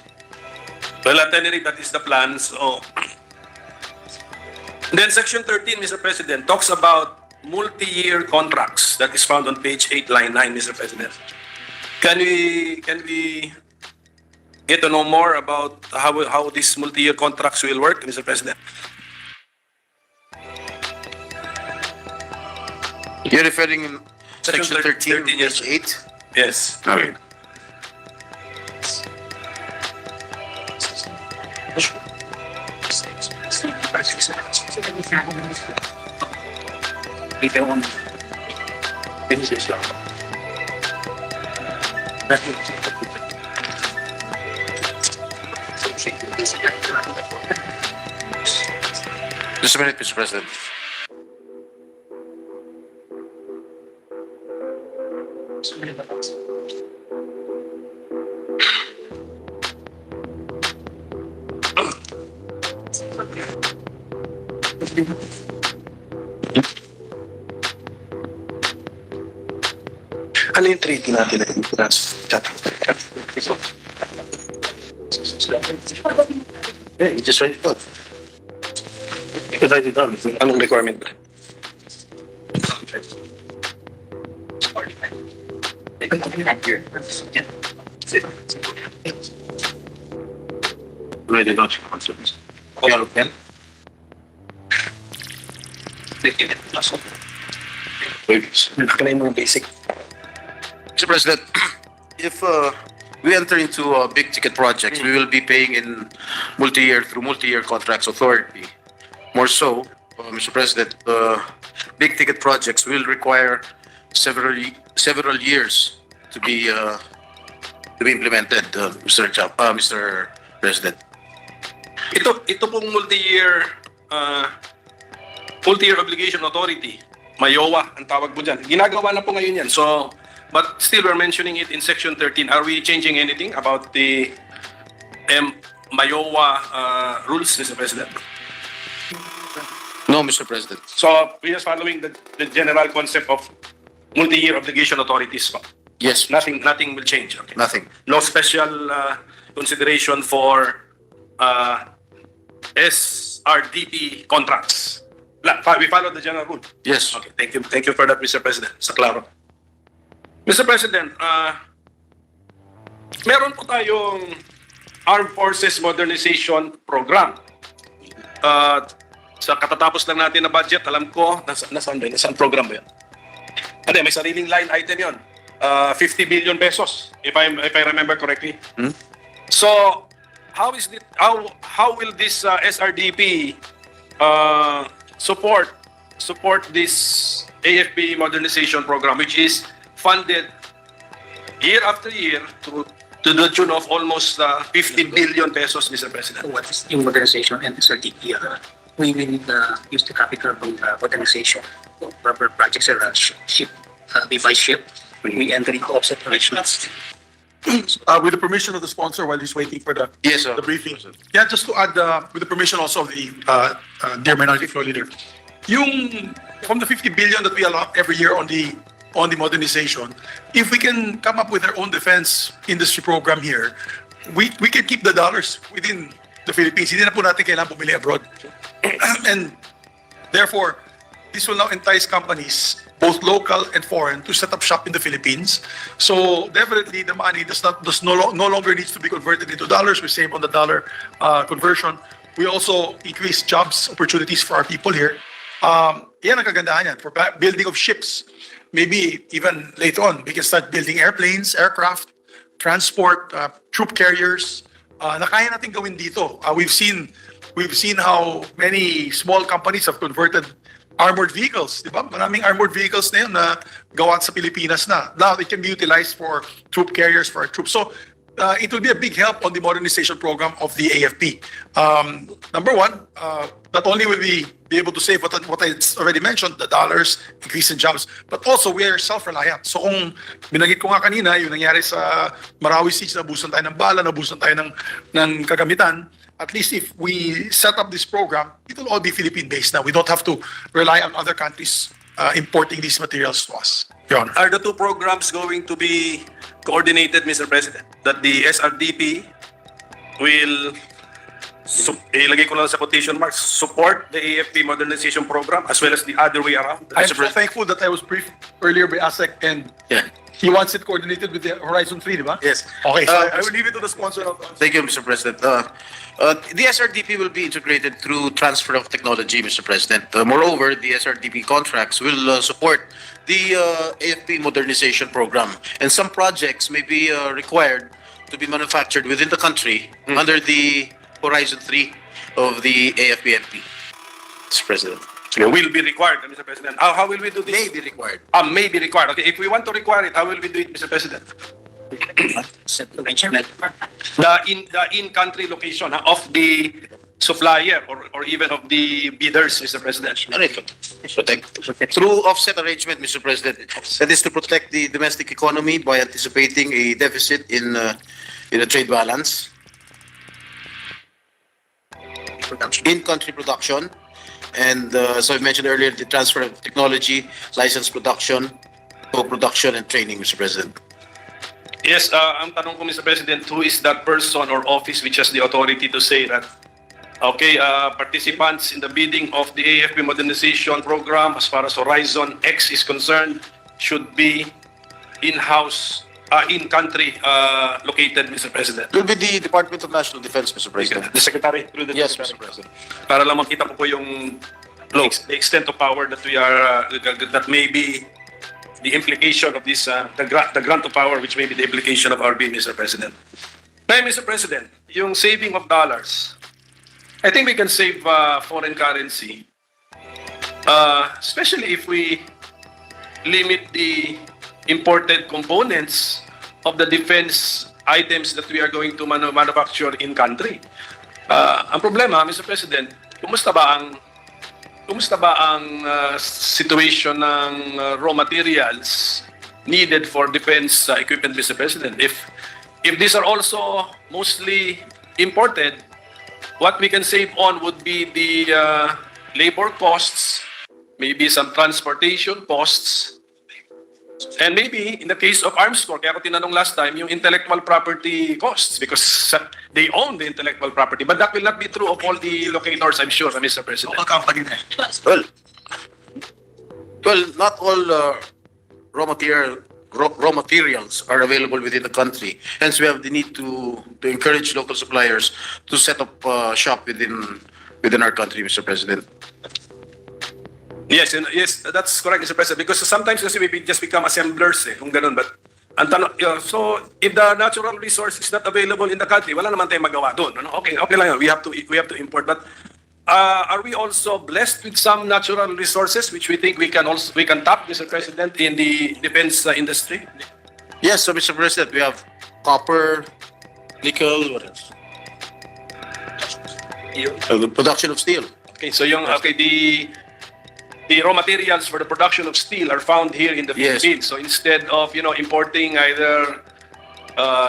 Speaker 12: Well, at any rate, that is the plan. So, then Section 13, Mr. President, talks about multi-year contracts. That is found on page 8, line 9, Mr. President. Can we get to know more about how these multi-year contracts will work, Mr. President?
Speaker 1: You're referring in
Speaker 12: Section 13,
Speaker 1: page 8?
Speaker 12: Yes.
Speaker 1: Okay. Just a minute, Mr. President.
Speaker 4: Ano yung treaty natin na
Speaker 1: You just write it down.
Speaker 4: Anong requirement?
Speaker 1: Write it down. Okay.
Speaker 4: Ano yung mga basic?
Speaker 1: Mr. President, if we enter into big ticket projects, we will be paying in through multi-year contracts authority. More so, Mr. President, big ticket projects will require several years to be implemented, Mr. President.
Speaker 12: Ito pong multi-year obligation authority, MAYOA ang tawag po dyan. Ginagawa na po ngayon yan. So, but still we're mentioning it in Section 13. Are we changing anything about the MAYOA rules, Mr. President?
Speaker 1: No, Mr. President.
Speaker 12: So, we're just following the general concept of multi-year obligation authorities.
Speaker 1: Yes,
Speaker 12: Nothing will change. Okay.
Speaker 1: nothing.
Speaker 12: No special consideration for SRDP contracts. We follow the general rule.
Speaker 1: Yes.
Speaker 12: Okay, thank you for that, Mr. President. Sa klaro. Mr. President, meron po tayong Armed Forces Modernization Program. Sa katatapos lang natin na budget, alam ko, nasaan program ba yan? Hindi, may sariling line item yon. 50 billion pesos, if I remember correctly. So, how will this SRDP support this AFP modernization program, which is funded year after year to the tune of almost 50 billion pesos, Mr. President?
Speaker 13: What is yung modernization and SRTP? We will use the capital from modernization for proper projects or ship, device ship. We enter into offset operations.
Speaker 3: With the permission of the sponsor, while he's waiting for the
Speaker 1: Yes, sir.
Speaker 3: the briefing. Yeah, just to add, with the permission also of the dear Minority Floor Leader, yung from the 50 billion that we allot every year on the modernization, if we can come up with our own defense industry program here, we can keep the dollars within the Philippines. Hindi na po natin kailangan bumili abroad. And therefore, this will now entice companies, both local and foreign, to set up shop in the Philippines. So definitely the money no longer needs to be converted into dollars. We save on the dollar conversion. We also increase jobs opportunities for our people here. Yan ang kagandahan yan for building of ships. Maybe even later on, we can start building airplanes, aircraft, transport, troop carriers. Na kaya natin gawin dito. We've seen how many small companies have converted armored vehicles, di ba? Maraming armored vehicles na yun na gawa sa Pilipinas na. Now, it can be utilized for troop carriers, for our troops. So, it will be a big help on the modernization program of the AFP. Number one, not only will we be able to save what I already mentioned, the dollars, increase in jobs, but also we are self-reliant. So kung binanggit ko nga kanina, yung nangyari sa Marawi siege, nabusan tayo ng bala, nabusan tayo ng kagamitan, at least if we set up this program, it will all be Philippine-based now. We don't have to rely on other countries importing these materials to us. Your Honor.
Speaker 12: Are the two programs going to be coordinated, Mr. President? That the SRDP will ilagay ko lang sa quotation marks, support the AFP modernization program as well as the other way around.
Speaker 3: I'm so thankful that I was briefed earlier by ASEC and
Speaker 4: Yeah.
Speaker 3: he wants it coordinated with the Horizon 3, di ba?
Speaker 4: Yes.
Speaker 3: Okay, so I will leave it to the sponsor of
Speaker 4: Thank you, Mr. President. The SRDP will be integrated through transfer of technology, Mr. President. Moreover, the SRDP contracts will support the AFP modernization program, and some projects may be required to be manufactured within the country under the Horizon 3 of the AFP-MP, Mr. President.
Speaker 12: Will be required, Mr. President. How will we do this?
Speaker 4: May be required.
Speaker 12: May be required. Okay, if we want to require it, how will we do it, Mr. President? The in-country location of the supplier or even of the bidders, Mr. President.
Speaker 4: Protect. Through offset arrangement, Mr. President, that is to protect the domestic economy by anticipating a deficit in the trade balance. In-country production, and as I mentioned earlier, the transfer of technology, license production, co-production, and training, Mr. President.
Speaker 12: Yes, ang tanong ko, Mr. President, who is that person or office which has the authority to say that, okay, participants in the bidding of the AFP modernization program as far as Horizon X is concerned should be in-house, in-country located, Mr. President?
Speaker 4: It will be the Department of National Defense, Mr. President.
Speaker 12: The Secretary? Through the
Speaker 4: Yes,
Speaker 12: Secretary.
Speaker 4: Mr. President.
Speaker 12: Para lang makita ko po yung the extent of power that we are, that may be the implication of this, the grant of power, which may be the implication of our bill, Mr. President. Now, Mr. President, yung saving of dollars, I think we can save foreign currency, especially if we limit the imported components of the defense items that we are going to manufacture in country. Ang problema, Mr. President, kumusta ba ang situation ng raw materials needed for defense equipment, Mr. President? If these are also mostly imported, what we can save on would be the labor costs, maybe some transportation costs, and maybe in the case of arms corps, kaya ko tinanong last time, yung intellectual property costs because they own the intellectual property. But that will not be true of all the locators, I'm sure, Mr. President.
Speaker 4: Well, not all raw materials are available within the country. Hence, we have the need to encourage local suppliers to set up shop within our country, Mr. President.
Speaker 12: Yes, yes, that's correct, Mr. President. Because sometimes kasi we just become assemblers, kung ganun. But ang tanong, so if the natural resource is not available in the country, wala naman tayong magawa doon. Ano? Okay lang yun. We have to import. But are we also blessed with some natural resources which we think we can tap, Mr. President, in the defense industry?
Speaker 4: Yes, so Mr. President, we have copper, nickel, what else? The production of steel.
Speaker 12: Okay, so the raw materials for the production of steel are found here in the
Speaker 4: Yes.
Speaker 12: Philippines. So instead of importing either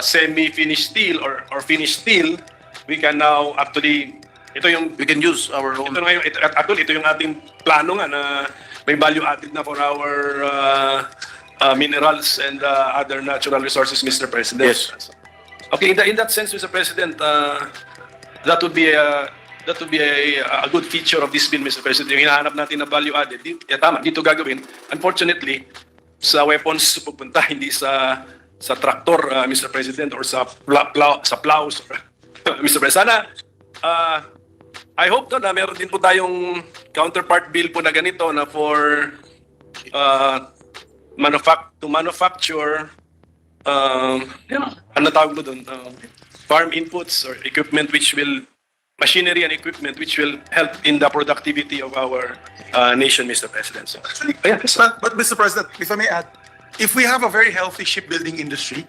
Speaker 12: semi-finished steel or finished steel, we can now actually
Speaker 4: We can use our own.
Speaker 12: ito yung ating plano nga na may value added na for our minerals and other natural resources, Mr. President.
Speaker 4: Yes.
Speaker 12: Okay, in that sense, Mr. President, that would be a good feature of this bill, Mr. President. Yung hinahanap natin na value added, tama, dito gagawin. Unfortunately, sa weapons pupunta, hindi sa tractor, Mr. President, or sa plows, Mr. President. Sana, I hope na meron din po tayong counterpart bill po na ganito na for manufacture ano tawag mo doon? Farm inputs or equipment machinery and equipment which will help in the productivity of our nation, Mr. President. So,
Speaker 3: But Mr. President, if I may add, if we have a very healthy shipbuilding industry,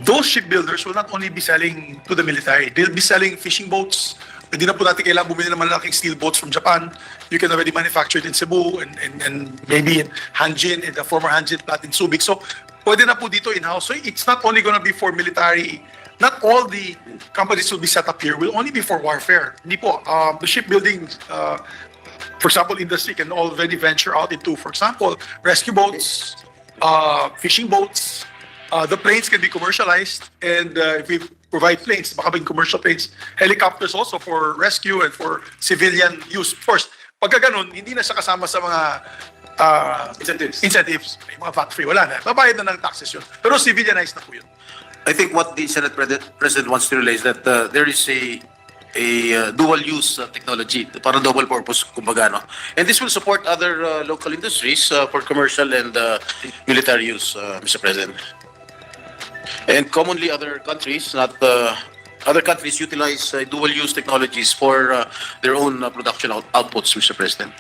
Speaker 3: those shipbuilders will not only be selling to the military, they'll be selling fishing boats. Hindi na po natin kailangan bumili ng malaking steel boats from Japan. You can already manufacture it in Cebu and maybe in Hanjin, in the former Hanjin plant in Subic. So, pwede na po dito in-house. So, it's not only gonna be for military. Not all the companies will be set up here. Will only be for warfare. Hindi po. The shipbuilding, for example, industry can already venture out into, for example, rescue boats, fishing boats, The planes can be commercialized, and if we provide planes, baka maging commercial planes, helicopters also for rescue and for civilian use. Of course, pagka ganun, hindi na siya kasama sa mga incentives. May mga VAT-free, wala na. Babayad na ng taxes yun. Pero civilianized na po yun.
Speaker 14: I think what the Senate President wants to realize that there is a dual use technology, para double purpose kumbaga, no? And this will support other local industries for commercial and military use, Mr. President. And commonly other countries, not other countries utilize dual use technologies for their own production outputs, Mr. President.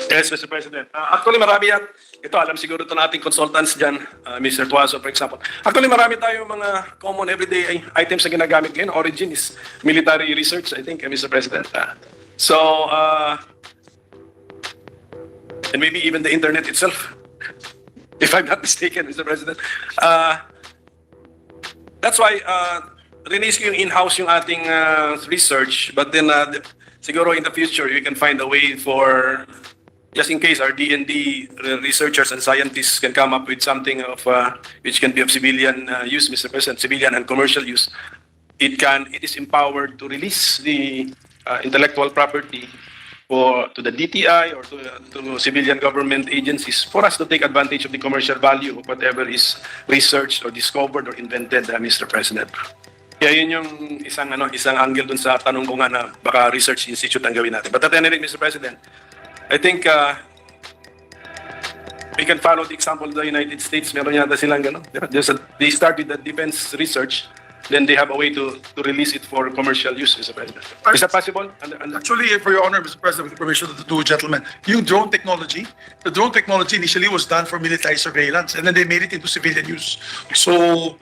Speaker 12: Yes, Mr. President. Actually, marami yan. Ito, alam siguro ito nating consultants dyan, Mr. Tuazo, for example. Actually, marami tayong mga common everyday items na ginagamit ngayon. Origin is military research, I think, Mr. President. And maybe even the internet itself, if I'm not mistaken, Mr. President. That's why, release ko yung in-house yung ating research, but then siguro in the future, you can find a way for, just in case our D&D researchers and scientists can come up with something of which can be of civilian use, Mr. President, civilian and commercial use. It is empowered to release the intellectual property to the DTI or to civilian government agencies for us to take advantage of the commercial value of whatever is researched or discovered or invented, Mr. President. Kaya yun yung isang angle dun sa tanong ko nga na baka research institute ang gawin natin. But at any rate, Mr. President, I think we can follow the example of the United States. Meron yata silang gano'n. They started the defense research, then they have a way to release it for commercial use, Mr. President. Is that possible?
Speaker 3: Actually, for your honor, Mr. President, with the permission of the two gentlemen, yung drone technology, the drone technology initially was done for military surveillance, and then they made it into civilian use. So,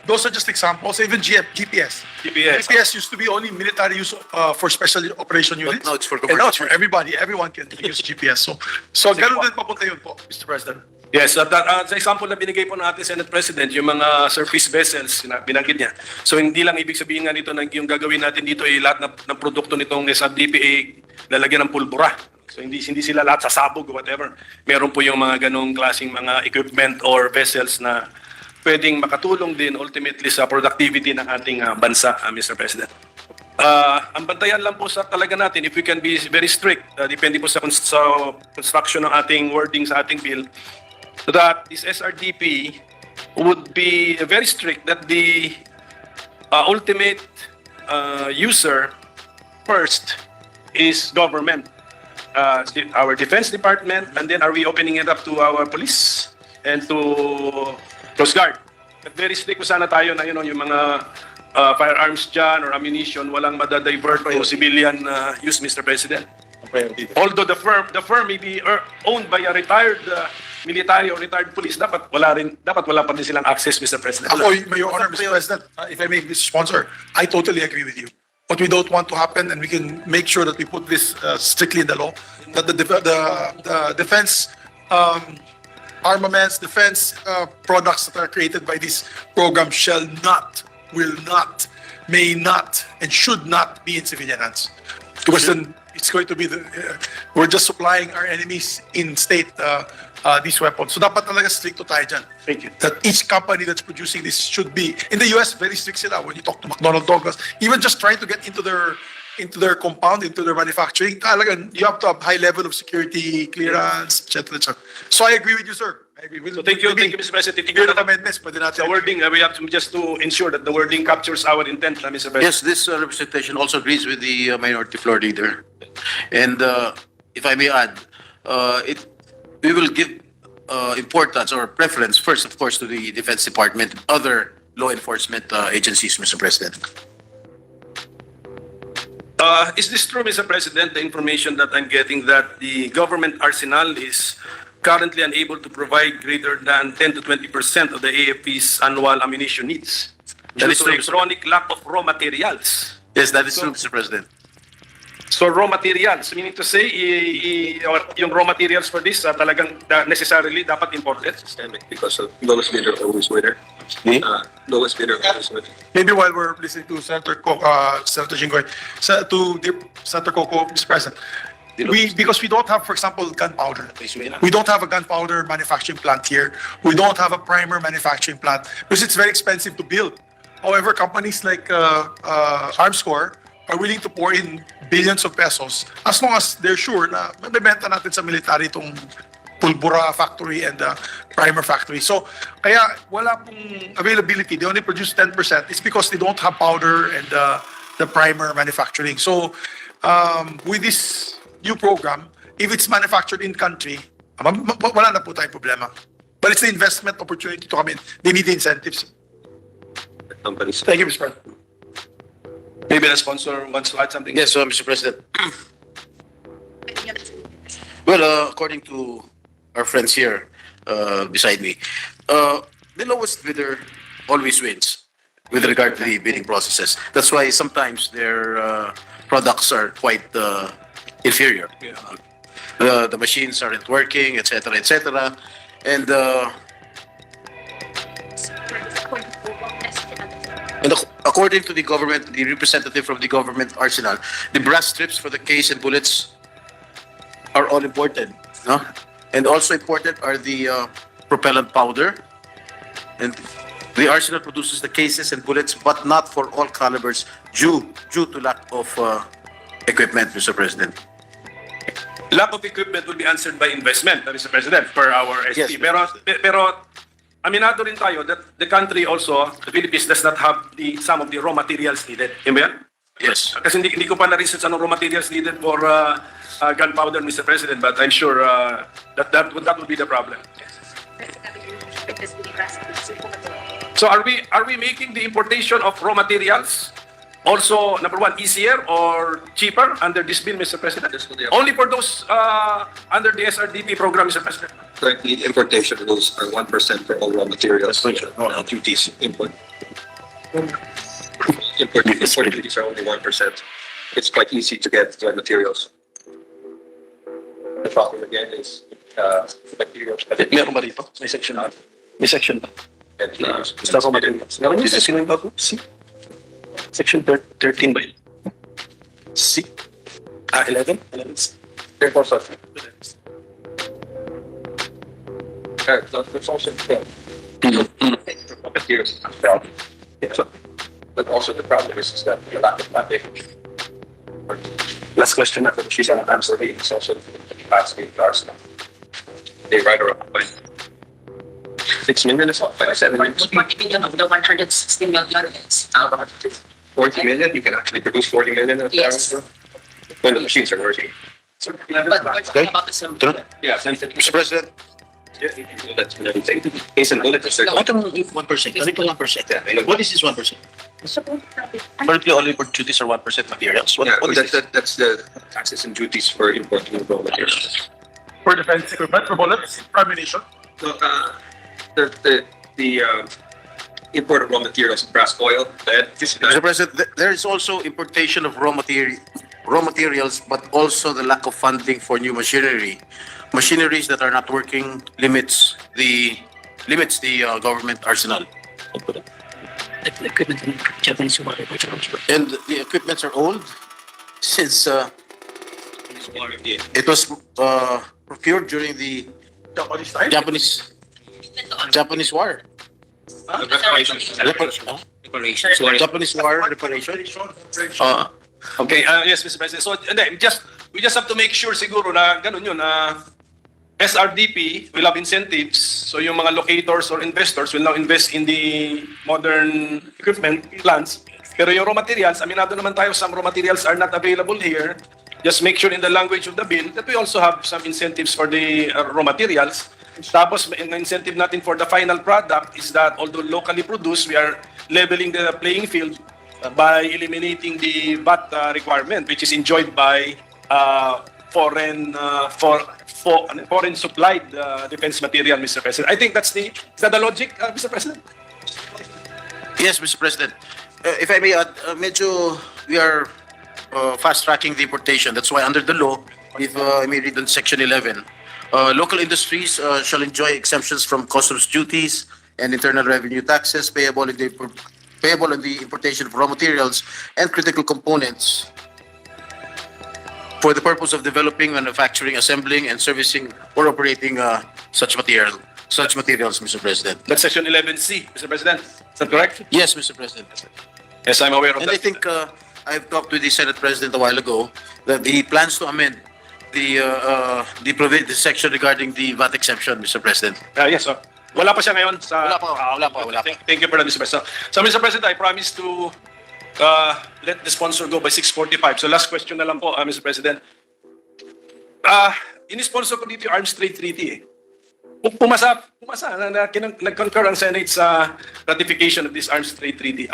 Speaker 3: those are just examples. Even GPS. GPS used to be only military use for special operation units.
Speaker 14: But now it's for
Speaker 3: And now it's
Speaker 14: commercial.
Speaker 3: for everybody. Everyone can use GPS. So ganun din papunta yun po, Mr. President.
Speaker 12: Yes, sa example na binigay po ng ating Senate President, yung mga surface vessels, binanggit niya. So hindi lang ibig sabihin nga nito na yung gagawin natin dito ay lahat ng produkto nitong SHOWBIZ lalagyan ng pulbura. So hindi sila lahat sasabog or whatever. Meron po yung mga ganong klaseng mga equipment or vessels na pwedeng makatulong din ultimately sa productivity ng ating bansa, Mr. President. Ang bantayan lang po sa talaga natin, if we can be very strict, depende po sa construction ng ating wording sa ating bill, so that this SRDP would be very strict that the ultimate user first is government, our Defense Department, and then are we opening it up to our police and to Coast Guard. But very strict po sana tayo na yung mga firearms dyan or ammunition, walang madadivert to civilian use, Mr. President. Although the firm may be owned by a retired military or retired police, dapat wala pa din silang access, Mr. President.
Speaker 3: Ako, Your Honor, Mr. President, if I may, Mr. Sponsor, I totally agree with you. What we don't want to happen, and we can make sure that we put this strictly in the law, that the defense armaments, defense products that are created by this program shall not, will not, may not, and should not be in civilian hands. Because then it's going to be we're just supplying our enemies in state these weapons. So dapat talaga stricto tayo dyan.
Speaker 12: Thank you.
Speaker 3: That each company that's producing this should be, in the US, very strict sila. When you talk to McDonnell Douglas, even just trying to get into their compound, into their manufacturing, talagang you have to have high level of security, clearance, etc. So I agree with you, sir. I agree with you.
Speaker 12: So thank you, Mr. President.
Speaker 3: Your amendments, pwede natin.
Speaker 12: The wording, we have to just to ensure that the wording captures our intent, Mr. President.
Speaker 14: Yes, this representation also agrees with the minority floor leader. And if I may add, we will give importance or preference first, of course, to the Defense Department, other law enforcement agencies, Mr. President.
Speaker 12: Is this true, Mr. President, the information that I'm getting that the government arsenal is currently unable to provide greater than 10 to 20% of the AFP's annual ammunition needs due
Speaker 14: is
Speaker 12: to
Speaker 14: true,
Speaker 12: a chronic lack of raw materials?
Speaker 14: Yes, that is true, Mr. President.
Speaker 12: So raw materials, meaning to say, yung raw materials for this talagang necessarily dapat imported?
Speaker 13: Systemic because of lowest bidder always winner. Lowest bidder always winner.
Speaker 3: Maybe while we're listening to Senator Jinggoy, to Senator Coco, Mr. President, because we don't have, for example, gunpowder. We don't have a gunpowder manufacturing plant here. We don't have a primer manufacturing plant because it's very expensive to build. However, companies like Armscor are willing to pour in billions of pesos as long as they're sure na mabibenta natin sa military itong pulbura factory and primer factory. So, kaya wala pong availability. They only produce 10%. It's because they don't have powder and the primer manufacturing. So, with this new program, if it's manufactured in country, wala na po tayong problema. But it's the investment opportunity to come in. They need the incentives.
Speaker 12: Companies.
Speaker 3: Thank you, Mr. President.
Speaker 12: Maybe the sponsor wants to add something.
Speaker 14: Yes, Mr. President. Well, according to our friends here beside me, the lowest bidder always wins with regard to the bidding processes. That's why sometimes their products are quite inferior. The machines aren't working, etc., etc. And according to the government, the representative from the government arsenal, the brass strips for the case and bullets are all imported, no? And also imported are the propellant powder. And the arsenal produces the cases and bullets, but not for all calibers due to lack of equipment, Mr. President.
Speaker 12: Lack of equipment will be answered by investment, Mr. President, per our SP.
Speaker 14: Yes.
Speaker 12: Pero aminado rin tayo that the country also, the Philippines, does not have some of the raw materials needed. Yan ba yan?
Speaker 14: Yes.
Speaker 12: Kasi hindi ko pa na-research anong raw materials needed for gunpowder, Mr. President, but I'm sure that would be the problem. So are we making the importation of raw materials also, number one, easier or cheaper under this bill, Mr. President? Only for those under the SRDP program, Mr. President.
Speaker 8: Currently, importation rules are 1% for all raw materials. Duties import. Import duties are only 1%. It's quite easy to get raw materials. The problem again is materials.
Speaker 14: Meron ba rito? May section ba? May section ba?
Speaker 12: Basta raw materials. Meron yung section yung bago? C. Section 13 ba yun? C. 11? 11.
Speaker 8: Therefore, there's also materials as well. But also the problem is that the lack of funding.
Speaker 12: Last question.
Speaker 8: She's an answer is also the capacity of ours. They write her up by 6 million is what? 7 million.
Speaker 7: 40 million of the 160 million is
Speaker 8: 40 million, you can actually produce 40 million of
Speaker 7: Yes.
Speaker 8: when the machines are working.
Speaker 7: but we're talking about the same.
Speaker 8: Yeah,
Speaker 14: Mr. President,
Speaker 8: that's everything. Case and bullet is
Speaker 14: what ang 1%? Ano ito 1%? What is this 1%? Currently, all import duties are 1% materials. What is this?
Speaker 8: that's the taxes and duties for importing raw materials.
Speaker 3: For defense equipment, for bullets, ammunition.
Speaker 8: So, the import of raw materials, brass oil, lead.
Speaker 14: Mr. President, there is also importation of raw materials, but also the lack of funding for new machinery. Machineries that are not working limits the government arsenal.
Speaker 13: The equipment in Japanese war.
Speaker 14: And the equipments are old since it was procured during the Japanese war. Japanese war reparation.
Speaker 12: Okay, yes, Mr. President. So, we just have to make sure siguro na ganun yun, SRDP will have incentives. So, yung mga locators or investors will now invest in the modern equipment plants. Pero yung raw materials, aminado naman tayo, some raw materials are not available here. Just make sure in the language of the bill that we also have some incentives for the raw materials. Tapos, ang incentive natin for the final product is that although locally produced, we are leveling the playing field by eliminating the VAT requirement, which is enjoyed by foreign supplied defense material, Mr. President. I think is that the logic, Mr. President?
Speaker 14: Yes, Mr. President. If I may add, medyo we are fast-tracking the importation. That's why under the law, if I may read on Section 11, local industries shall enjoy exemptions from customs duties and internal revenue taxes payable in the importation of raw materials and critical components for the purpose of developing, manufacturing, assembling, and servicing or operating such materials, Mr. President.
Speaker 12: That's section 11C, Mr. President. Is that correct?
Speaker 14: Yes, Mr. President.
Speaker 12: Yes, I'm aware of
Speaker 14: And
Speaker 12: that.
Speaker 14: I think I've talked with the Senate President a while ago that he plans to amend the section regarding the VAT exemption, Mr. President.
Speaker 12: Yes, sir. Wala pa siya ngayon sa...
Speaker 14: Wala pa.
Speaker 12: Thank you for that, Mr. President. So, Mr. President, I promise to let the sponsor go by 6:45. So, last question na lang po, Mr. President. Ini-sponsor ko dito yung Arms Trade Treaty. Pumasa, nag-concur ang Senate sa ratification of this Arms Trade Treaty.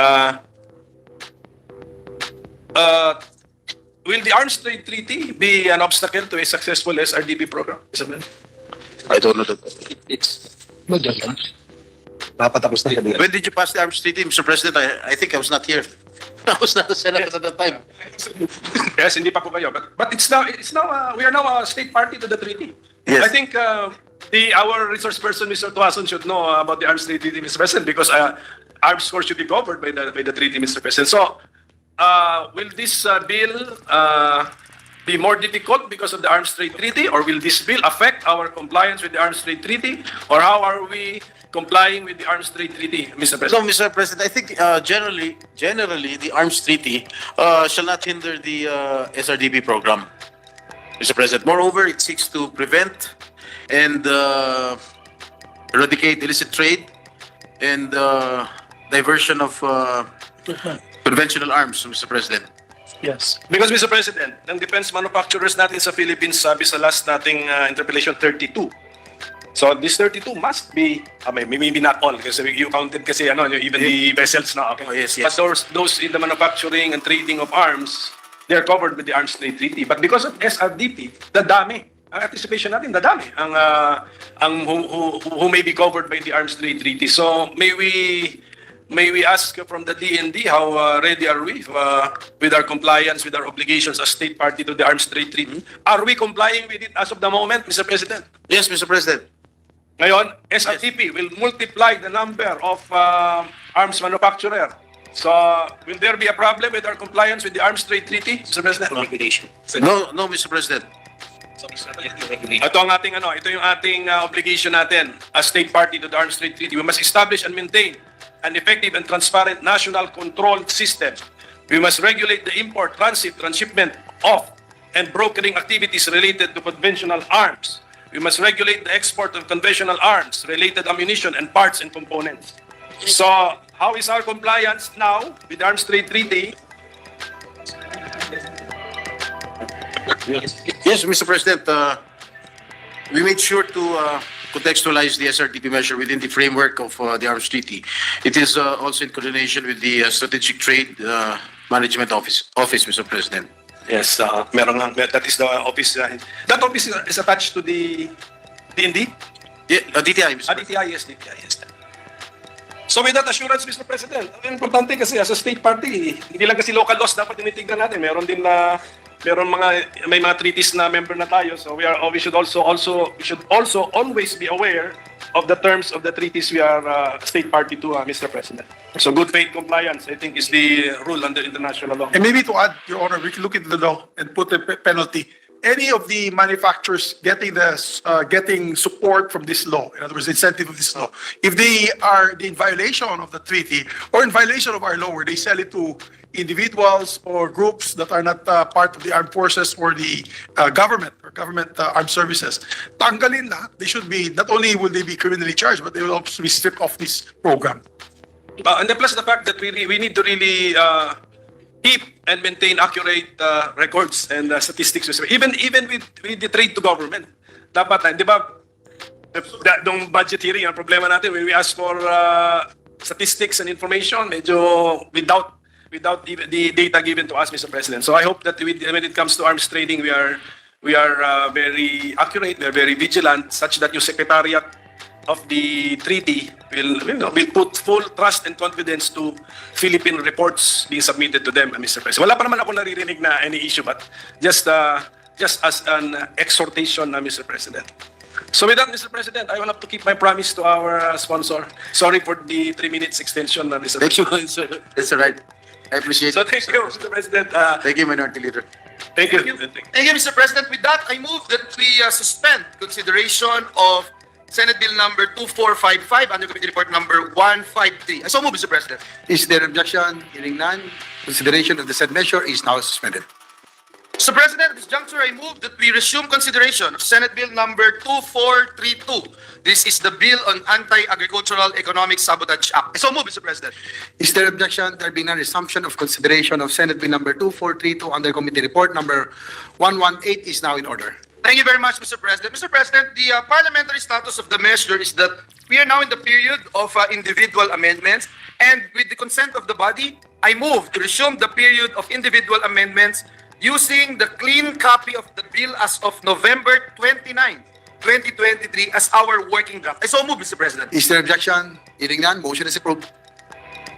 Speaker 12: Will the Arms Trade Treaty be an obstacle to a successful SRDB program, Mr. President?
Speaker 14: I don't know that.
Speaker 8: Napatapos na kanina.
Speaker 14: When did you pass the arms treaty, Mr. President? I think I was not here. I was not the Senate at that time.
Speaker 12: Yes, hindi pa po kayo. But it's now we are now a state party to the treaty.
Speaker 14: Yes.
Speaker 12: I think our resource person, Mr. Tuason, should know about the Arms Trade Treaty, Mr. President, because arms corps should be covered by the treaty, Mr. President. So, will this bill be more difficult because of the Arms Trade Treaty, or will this bill affect our compliance with the Arms Trade Treaty, or how are we complying with the Arms Trade Treaty, Mr. President?
Speaker 14: No, Mr. President, I think generally, the arms treaty shall not hinder the SRDB program, Mr. President. Moreover, it seeks to prevent and eradicate illicit trade and diversion of conventional arms, Mr. President.
Speaker 12: Yes. Because, Mr. President, ng defense manufacturers natin sa Philippines, sabi sa last nating interpellation, 32. So this 32 must be, maybe not all, kasi you counted kasi even the vessels na. Okay.
Speaker 14: Oh, yes.
Speaker 12: But those in the manufacturing and trading of arms, they're covered with the Arms Trade Treaty. But because of SRDP, dadami. Ang anticipation natin, dadami ang who may be covered by the Arms Trade Treaty. So may we ask from the DND how ready are we with our compliance, with our obligations as state party to the Arms Trade Treaty? Are we complying with it as of the moment, Mr. President?
Speaker 14: Yes, Mr. President.
Speaker 12: Ngayon, SRTP will multiply the number of arms manufacturer. So, will there be a problem with our compliance with the Arms Trade Treaty, Mr. President?
Speaker 14: No, Mr. President.
Speaker 12: Ito yung ating obligation natin as state party to the Arms Trade Treaty. We must establish and maintain an effective and transparent national control system. We must regulate the import, transit, transshipment of, and brokering activities related to conventional arms. We must regulate the export of conventional arms, related ammunition, and parts and components. So, how is our compliance now with the Arms Trade Treaty?
Speaker 14: Yes, Mr. President. We made sure to contextualize the SRTP measure within the framework of the Arms Treaty. It is also in coordination with the Strategic Trade Management Office, Mr. President.
Speaker 12: Yes, that is the office. That office is attached to the DND?
Speaker 14: Yeah, DTI, Mr.
Speaker 12: DTI, yes. So with that assurance, Mr. President, ang importante kasi as a state party, hindi lang kasi local laws dapat tinitignan natin. May mga treaties na member na tayo. So we should also always be aware of the terms of the treaties we are state party to, Mr. President. So good faith compliance, I think, is the rule under international law.
Speaker 3: And maybe to add, Your Honor, we can look into the law and put a penalty. Any of the manufacturers getting support from this law, in other words, incentive of this law, if they are in violation of the treaty or in violation of our law, where they sell it to individuals or groups that are not part of the armed forces or the government or government armed services, tanggalin na. They should be, not only will they be criminally charged, but they will also be stripped off this program.
Speaker 12: And then plus the fact that we need to really keep and maintain accurate records and statistics. Even with the trade to government. Dapat, di ba, yung budget hearing, ang problema natin, when we ask for statistics and information, medyo without the data given to us, Mr. President. So I hope that when it comes to arms trading, we are very accurate, we are very vigilant, such that yung Secretariat of the treaty will put full trust and confidence to Philippine reports being submitted to them, Mr. President. Wala pa naman ako naririnig na any issue, but just as an exhortation, Mr. President. So with that, Mr. President, I will have to keep my promise to our sponsor. Sorry for the 3 minutes extension, Mr.
Speaker 14: Thank you.
Speaker 12: President.
Speaker 14: It's all right. I appreciate
Speaker 12: So
Speaker 14: it.
Speaker 12: thank you, Mr. President.
Speaker 14: Thank you, Minority Leader.
Speaker 12: Thank you.
Speaker 2: Thank you, Mr. President. With that, I move that we suspend consideration of Senate Bill number 2455 under Committee Report number 153. I so move, Mr. President.
Speaker 9: Is there objection? Hearing none, consideration of the said measure is now suspended.
Speaker 2: Mr. President, at this juncture, I move that we resume consideration of Senate Bill number 2432. This is the bill on Anti-Agricultural Economic Sabotage Act. I so move, Mr. President.
Speaker 9: Is there objection? There being a resumption of consideration of Senate Bill number 2432 under Committee Report number 118 is now in order.
Speaker 2: Thank you very much, Mr. President. Mr. President, the parliamentary status of the measure is that we are now in the period of individual amendments, and with the consent of the body, I move to resume the period of individual amendments using the clean copy of the bill as of November 29, 2023 as our working draft. I so move, Mr. President.
Speaker 9: Is there objection? Hearing none, motion is approved.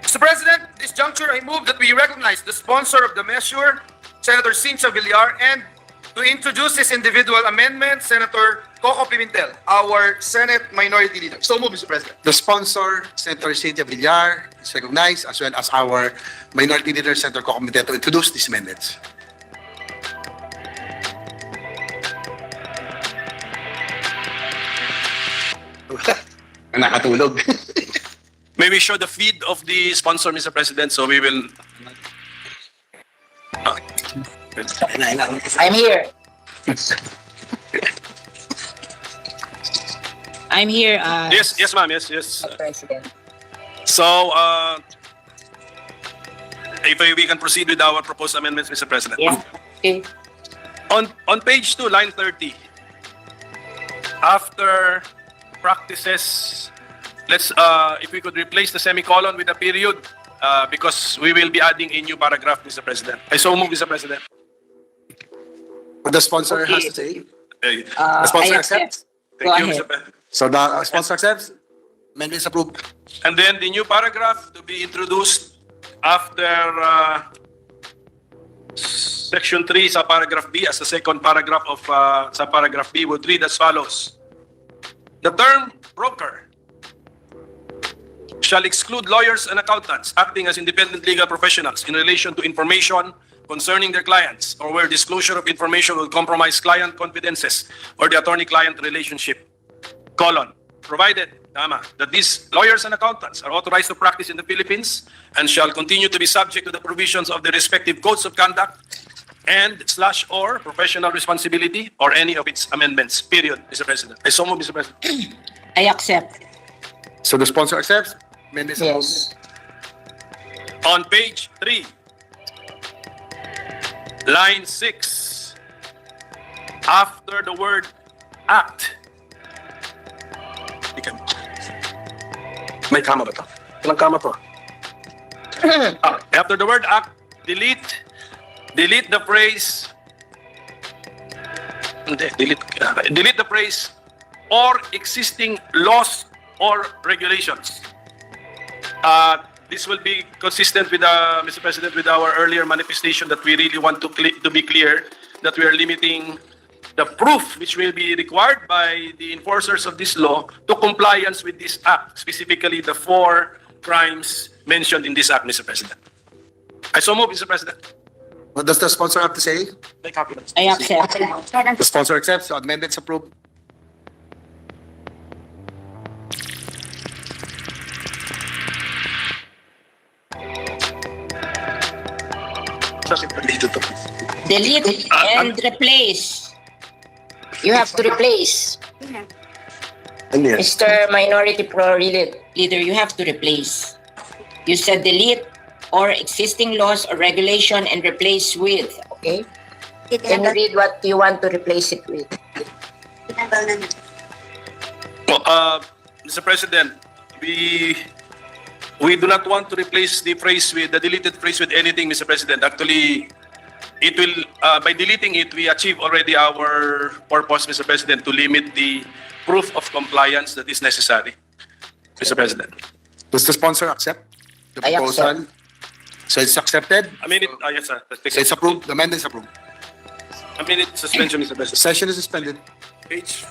Speaker 2: Mr. President, at this juncture, I move that we recognize the sponsor of the measure, Senator Cynthia Villar, and to introduce this individual amendment, Senator Coco Pimentel, our Senate Minority Leader. So move, Mr. President.
Speaker 9: The sponsor, Senator Cynthia Villar, is recognized, as well as our Minority Leader, Senator Coco Pimentel, to introduce these amendments. Nakatulog.
Speaker 12: May we show the feed of the sponsor, Mr. President, so we will...
Speaker 15: I'm here. I'm here,
Speaker 12: Yes, ma'am, yes.
Speaker 15: President.
Speaker 12: So, if we can proceed with our proposed amendments, Mr. President.
Speaker 15: Yeah. Okay.
Speaker 12: On page 2, line 30, after practices, let's, if we could replace the semicolon with a period, because we will be adding a new paragraph, Mr. President. I so move, Mr. President.
Speaker 9: What the sponsor
Speaker 15: Okay.
Speaker 9: has to say?
Speaker 12: The
Speaker 9: sponsor
Speaker 15: I
Speaker 9: accepts?
Speaker 12: Thank you,
Speaker 15: Go
Speaker 12: Mr.
Speaker 15: ahead.
Speaker 12: President.
Speaker 9: So the sponsor accepts? Amendment is approved.
Speaker 12: And then the new paragraph to be introduced after section 3 sa paragraph B as the second paragraph of sa paragraph B would read as follows. The term broker shall exclude lawyers and accountants acting as independent legal professionals in relation to information concerning their clients or where disclosure of information will compromise client confidences or the attorney-client relationship. Provided that these lawyers and accountants are authorized to practice in the Philippines and shall continue to be subject to the provisions of the respective codes of conduct and/or professional responsibility or any of its amendments. Period, Mr. President. I so move, Mr. President.
Speaker 15: I accept.
Speaker 9: So the sponsor accepts? Amendment is approved.
Speaker 15: Yes.
Speaker 12: On page 3, line 6, after the word act. May kama ba to? Walang kama to. After the word act, delete the phrase. Delete the phrase or existing laws or regulations. This will be consistent with, Mr. President, with our earlier manifestation that we really want to be clear that we are limiting the proof which will be required by the enforcers of this law to compliance with this act, specifically the 4 crimes mentioned in this act, Mr. President. I so move, Mr. President.
Speaker 9: What does the sponsor have to say?
Speaker 12: May copy lang.
Speaker 15: I accept.
Speaker 9: The sponsor accepts, so amendment is approved.
Speaker 15: Delete and replace. You have to replace. Mr. Minority Pro Leader, you have to replace. You said delete or existing laws or regulation and replace with, okay? Can you read what you want to replace it with?
Speaker 12: Well, Mr. President, we do not want to replace the phrase with the deleted phrase with anything, Mr. President. Actually, it will by deleting it, we achieve already our purpose, Mr. President, to limit the proof of compliance that is necessary, Mr. President.
Speaker 9: Does the sponsor accept the
Speaker 15: I
Speaker 9: proposal?
Speaker 15: accept.
Speaker 9: So it's accepted?
Speaker 12: A minute, yes, sir.
Speaker 9: So it's approved. The amendment is approved.
Speaker 12: A minute suspension, Mr. President.
Speaker 9: Session is suspended.
Speaker 12: Page